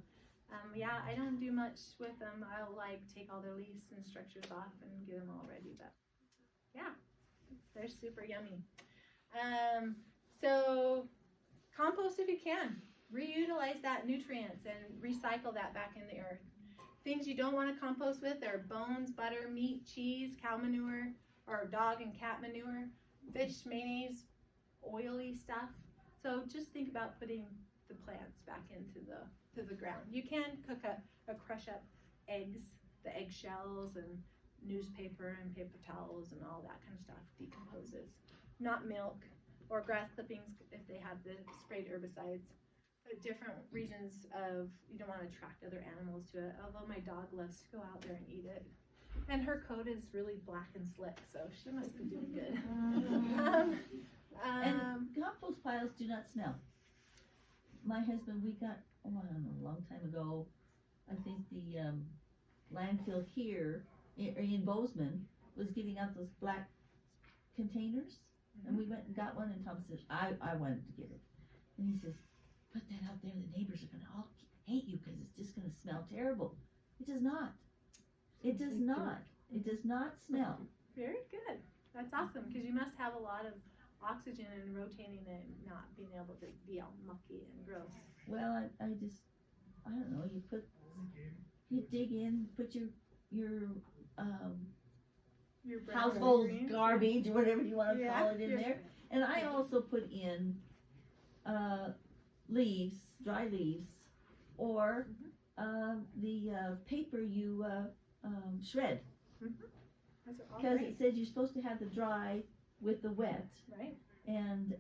[SPEAKER 1] Yeah, I don't do much with them. I'll like take all their leaves and structures off and get them all ready, but yeah, they're super yummy. So compost if you can. reutilize that nutrients and recycle that back in the earth. Things you don't want to compost with are bones, butter, meat, cheese, cow manure, or dog and cat manure, fish, mayonnaise, oily stuff. So just think about putting the plants back into the ground. You can cook crush up eggs, the eggshells and newspaper and paper towels and all that kind of stuff decomposes. Not milk or grass clippings if they have the sprayed herbicides. Different reasons of you don't want to attract other animals to it. Although my dog loves to go out there and eat it, and her coat is really black and slick, so she must be doing good.
[SPEAKER 3] And compost piles do not smell. My husband, we got, I don't know, a long time ago, I think the landfill here in Bozeman was giving out those black containers, and we went and got one, and Tom says, I wanted to get it. And he says, put that out there, the neighbors are gonna all hate you because it's just gonna smell terrible. It does not. It does not. It does not smell.
[SPEAKER 1] Very good. That's awesome because you must have a lot of oxygen and rotating it, and not being able to be all mucky and gross.
[SPEAKER 3] Well, I don't know, you dig in, put your
[SPEAKER 1] Your brown
[SPEAKER 3] household
[SPEAKER 1] greens.
[SPEAKER 3] garbage, or whatever you wanna
[SPEAKER 1] Yeah,
[SPEAKER 3] call it in
[SPEAKER 1] yeah.
[SPEAKER 3] there. And I also put in, leaves, dry leaves, or, the, paper you, shred.
[SPEAKER 1] Those are all
[SPEAKER 3] Cause
[SPEAKER 1] great,
[SPEAKER 3] it says you're supposed to have the dry with the wet,
[SPEAKER 1] right?
[SPEAKER 3] and,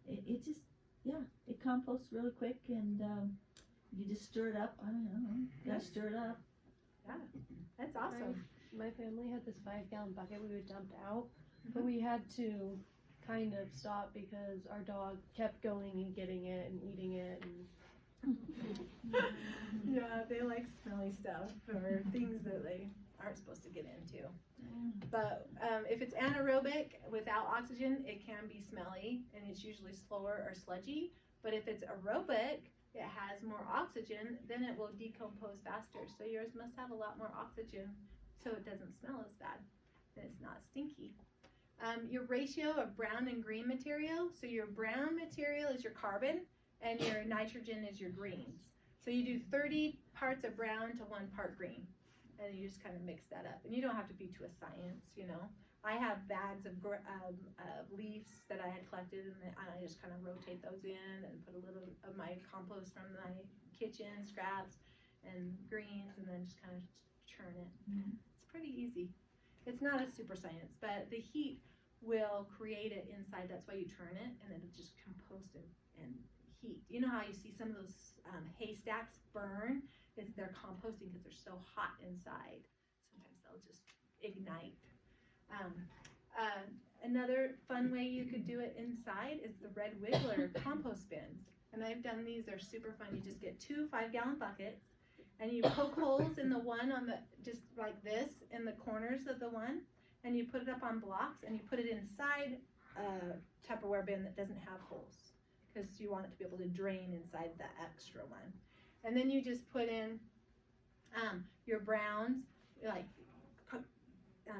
[SPEAKER 3] it just, yeah, it composts really quick, and, you just stir it up, I don't know, you gotta stir it up.
[SPEAKER 1] That's awesome.
[SPEAKER 7] My family had this 5-gallon bucket we would dump out, but we had to kind of stop because our dog kept going and getting it and eating it, and
[SPEAKER 1] Yeah, they like smelly stuff or things that they aren't supposed to get into. But if it's anaerobic without oxygen, it can be smelly and it's usually slower or sludgy. But if it's aerobic, it has more oxygen, then it will decompose faster. So yours must have a lot more oxygen so it doesn't smell as bad and it's not stinky. Your ratio of brown and green material, so your brown material is your carbon and your nitrogen is your greens. So you do 30 parts of brown to 1 part green, and you just kind of mix that up. And you don't have to be to a science, you know. I have bags of leaves that I had collected, and I just kind of rotate those in and put a little of my compost from my kitchen scraps and greens, and then just kind of churn it. It's pretty easy. It's not a super science, but the heat will create it inside. That's why you turn it, and then it just compost and heat. You know how you see some of those haystacks burn? They're composting because they're so hot inside. Sometimes they'll just ignite. Another fun way you could do it inside is the Red Wiggler compost bins. And I've done these, they're super fun. You just get 2 5-gallon buckets and you poke holes in the one on the, just like this, in the corners of the one, and you put it up on blocks and you put it inside a Tupperware bin that doesn't have holes because you want it to be able to drain inside the extra one. And then you just put in your browns, like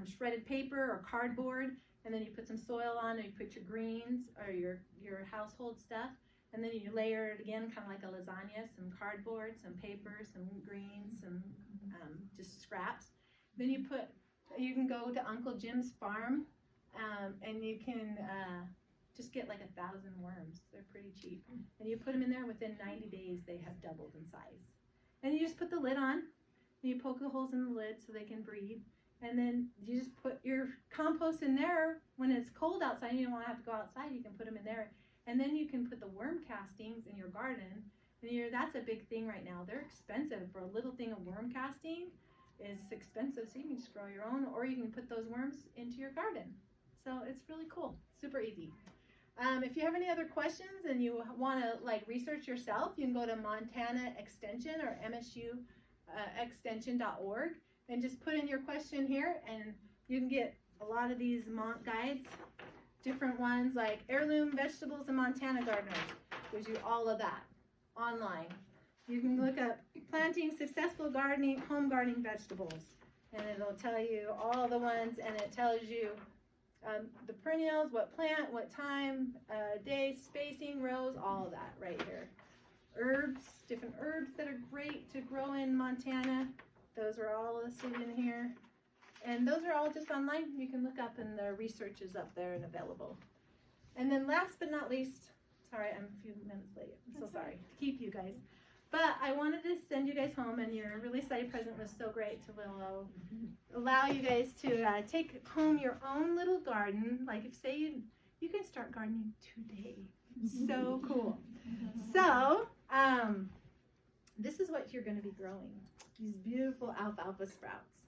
[SPEAKER 1] shredded paper or cardboard, and then you put some soil on, and you put your greens or your household stuff, and then you layer it again, kind of like a lasagna, some cardboard, some paper, some greens, some just scraps. Then you can go to Uncle Jim's farm, and you can just get like 1,000 worms. They're pretty cheap. And you put them in there, within 90 days, they have doubled in size. And you just put the lid on, and you poke the holes in the lid so they can breathe. And then you just put your compost in there. When it's cold outside and you don't want to have to go outside, you can put them in there. And then you can put the worm castings in your garden. And that's a big thing right now. They're expensive. For a little thing of worm casting is expensive, so you can just grow your own, or you can put those worms into your garden. So it's really cool. Super easy. If you have any other questions and you want to research yourself, you can go to Montana Extension or MSU extension.org and just put in your question here, and you can get a lot of these guides, different ones like Heirloom Vegetables in Montana Gardeners. Gives you all of that online. You can look up Planting Successful Gardening, Home Gardening Vegetables, and it'll tell you all the ones, and it tells you The perennials, what plant, what time, day, spacing, rows, all of that right here. Herbs, different herbs that are great to grow in Montana. Those are all listed in here. And those are all just online. You can look up and the research is up there and available. And then last but not least, sorry, I'm a few minutes late. I'm so sorry to keep you guys. But I wanted to send you guys home, and your Really Excited present was so great to allow you guys to take home your own little garden. Like if say you can start gardening today. So cool. So this is what you're going to be growing. These beautiful alfalfa sprouts.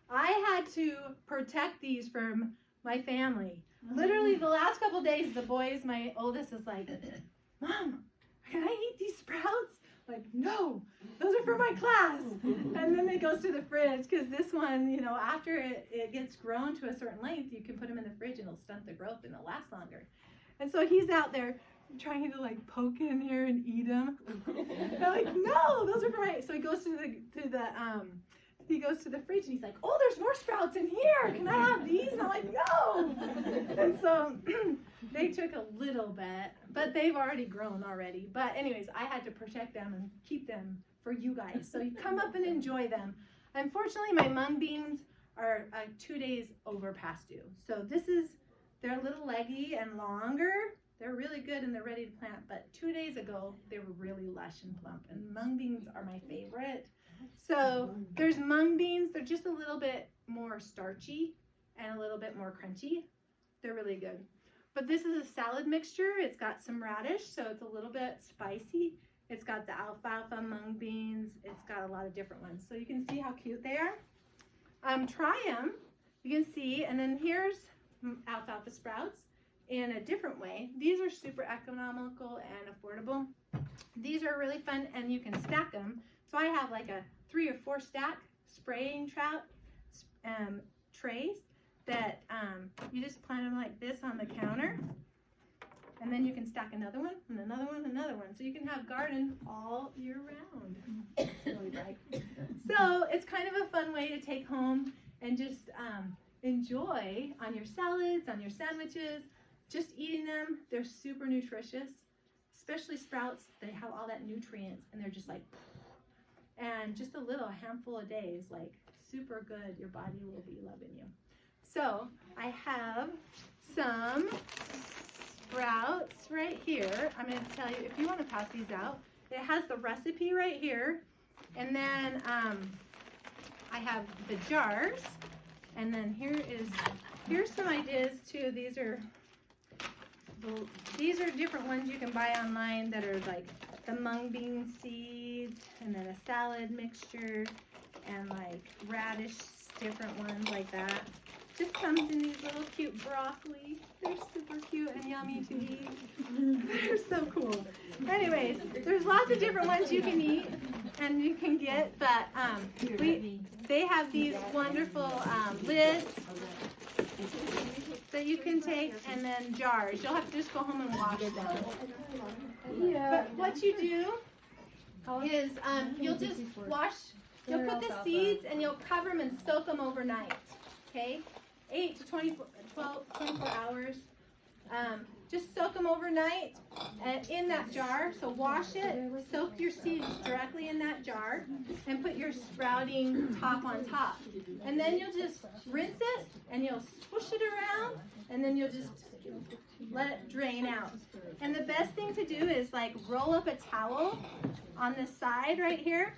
[SPEAKER 1] I had to protect these from my family. Literally the last couple days, the boys, my oldest is like, Mom, can I eat these sprouts? Like, no, those are for my class. And then it goes to the fridge because this one, you know, after it gets grown to a certain length, you can put them in the fridge and it'll stunt the growth and it'll last longer. And so he's out there trying to like poke in here and eat them. And I'm like, no, those are for my. So he goes to the fridge and he's like, oh, there's more sprouts in here. Can I have these? And I'm like, no. And so they took a little bit, but they've already grown already. But anyways, I had to protect them and keep them for you guys. So you come up and enjoy them. Unfortunately, my mung beans are 2 days over past due. So they're a little leggy and longer. They're really good and they're ready to plant. But 2 days ago, they were really lush and plump. And mung beans are my favorite. So there's mung beans. They're just a little bit more starchy and a little bit more crunchy. They're really good. But this is a salad mixture. It's got some radish, so it's a little bit spicy. It's got the alfalfa, mung beans. It's got a lot of different ones. So you can see how cute they are. Try them. You can see. And then here's alfalfa sprouts in a different way. These are super economical and affordable. These are really fun, and you can stack them. So I have like a 3 or 4 stack spraying trays that you just plant them like this on the counter, and then you can stack another one and another one and another one. So you can have garden all year round. It's really bright. So it's kind of a fun way to take home and just enjoy on your salads, on your sandwiches, just eating them. They're super nutritious, especially sprouts. They have all that nutrients, and they're just like, and just a handful a day is like super good. Your body will be loving you. So I have some sprouts right here. I'm going to tell you, if you want to pass these out, it has the recipe right here. And then I have the jars. And then here's some ideas too. These are different ones you can buy online that are like the mung bean seeds, and then a salad mixture, and like radish, different ones like that. Just comes in these little cute broccoli. They're super cute and yummy to eat. They're so cool. Anyways, there's lots of different ones you can eat and you can get, but they have these wonderful lids that you can take, and then jars. You'll have to just go home and wash them. But what you do is you'll just you'll put the seeds and you'll cover them and soak them overnight, okay? 8 to 24 hours. Just soak them overnight and in that jar. So wash it, soak your seeds directly in that jar, and put your sprouting top on top. And then you'll just rinse it, and you'll swish it around, and then you'll just let it drain out. And the best thing to do is like roll up a towel on the side right here,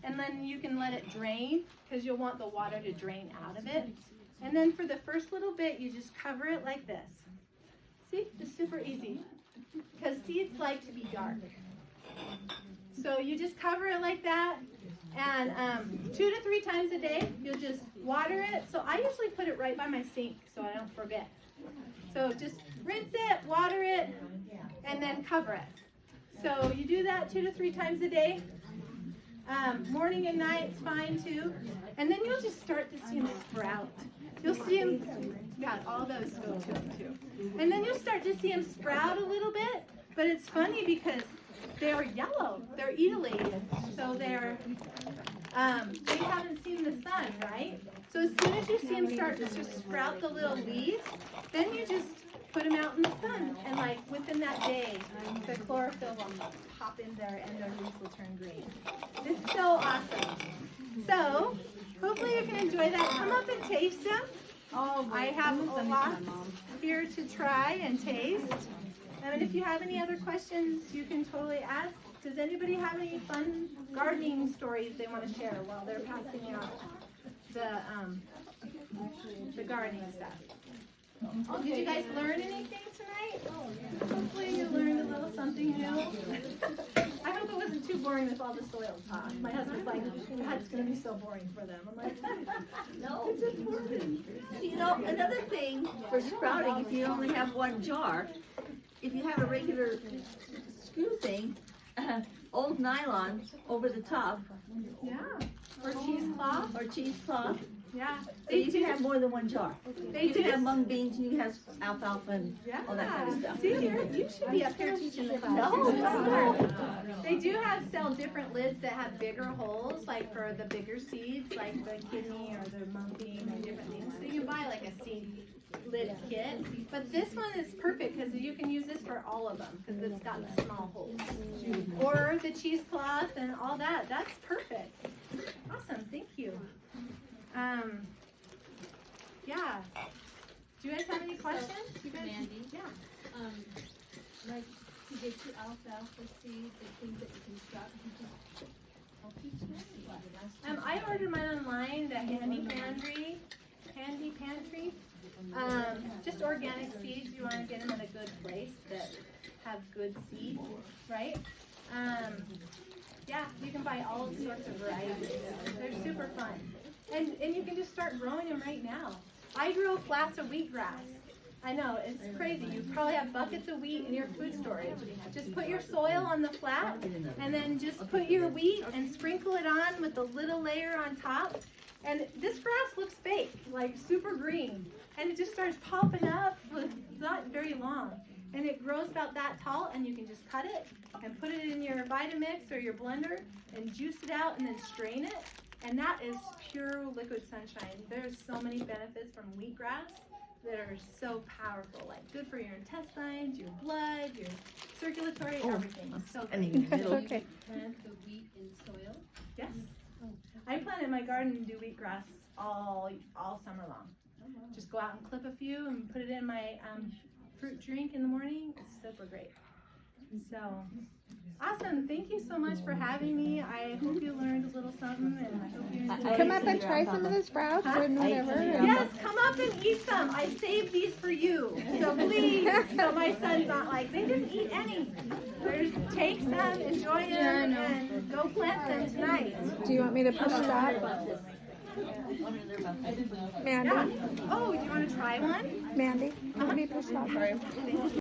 [SPEAKER 1] and then you can let it drain because you'll want the water to drain out of it. And then for the first little bit, you just cover it like this. See, just super easy, because seeds like to be dark. So you just cover it like that, and 2 to 3 times a day, you'll just water it. So I usually put it right by my sink so I don't forget. So just rinse it, water it, and then cover it. So you do that 2 to 3 times a day. Morning and night's fine too. And then you'll just start to see them sprout. You'll see them, yeah, all those go to them too. And then you'll start to see them sprout a little bit, but it's funny because they're yellow. They're etiolated. So they're They haven't seen the sun, right? So as soon as you see them start to just sprout the little leaves, then you just put them out in the sun. And like within that day, the chlorophyll will pop in there and their leaves will turn green. This is so awesome. So hopefully you can enjoy that. Come up and taste them. I have a lot here to try and taste. And if you have any other questions, you can totally ask. Does anybody have any fun gardening stories they want to share while they're passing out the gardening stuff? Did you guys learn anything tonight? Hopefully you learned a little something new. I hope it wasn't too boring with all the soil talk. My husband's like, that's going to be so boring for them. I'm like,
[SPEAKER 3] No, it's important. You know, another thing for sprouting, if you only have one jar, if you have a regular screw thing, old nylon over the top,
[SPEAKER 1] yeah. Or cheesecloth.
[SPEAKER 3] or cheesecloth,
[SPEAKER 1] Yeah.
[SPEAKER 3] so you can have more than one jar.
[SPEAKER 1] They
[SPEAKER 3] You can
[SPEAKER 1] do.
[SPEAKER 3] have mung beans, and you can have alfalfa and all that kind of stuff.
[SPEAKER 1] See, you should be up here teaching the class.
[SPEAKER 3] No.
[SPEAKER 1] They do sell different lids that have bigger holes, like for the bigger seeds, like the kidney or the mung bean and different things. So you can buy like a seed lid kit. But this one is perfect because you can use this for all of them because it's got the small holes. Or the cheesecloth and all that. That's perfect. Awesome. Thank you. Yeah. Do you guys have any questions? You guys?
[SPEAKER 4] Mandy?
[SPEAKER 1] Yeah.
[SPEAKER 8] Like to get your alfalfa seeds, the things that you can sprout, you just, I'll teach you.
[SPEAKER 1] I ordered mine online, the Handy Pantry. Just organic seeds. You want to get them at a good place that have good seeds, right? Yeah, you can buy all sorts of varieties. They're super fun. And you can just start growing them right now. I grow flats of wheatgrass. I know, it's crazy. You probably have buckets of wheat in your food storage. Just put your soil on the flat and then just put your wheat and sprinkle it on with a little layer on top. And this grass looks fake, like super green. And it just starts popping up. It's not very long. And it grows about that tall, and you can just cut it and put it in your Vitamix or your blender and juice it out and then strain it. And that is pure liquid sunshine. There's so many benefits from wheatgrass that are so powerful, like good for your intestines, your blood, your circulatory, everything. So good.
[SPEAKER 2] That's okay.
[SPEAKER 4] Plant the wheat in soil?
[SPEAKER 1] Yes. I planted my garden and do wheatgrass all summer long. Just go out and clip a few and put it in my fruit drink in the morning. It's super great. So, awesome. Thank you so much for having me. I hope you learned a little something, and I hope you enjoyed
[SPEAKER 2] Come
[SPEAKER 1] it.
[SPEAKER 2] up and try some of the sprouts or whatever.
[SPEAKER 1] Yes, come up and eat some. I saved these for you. So please, so my son's not like, they didn't eat any. Take some, enjoy them, and go plant them tonight.
[SPEAKER 2] Do you want me to push stop? Mandy?
[SPEAKER 1] Yeah. Oh, do you want to try one?
[SPEAKER 2] Mandy? Let me push stop.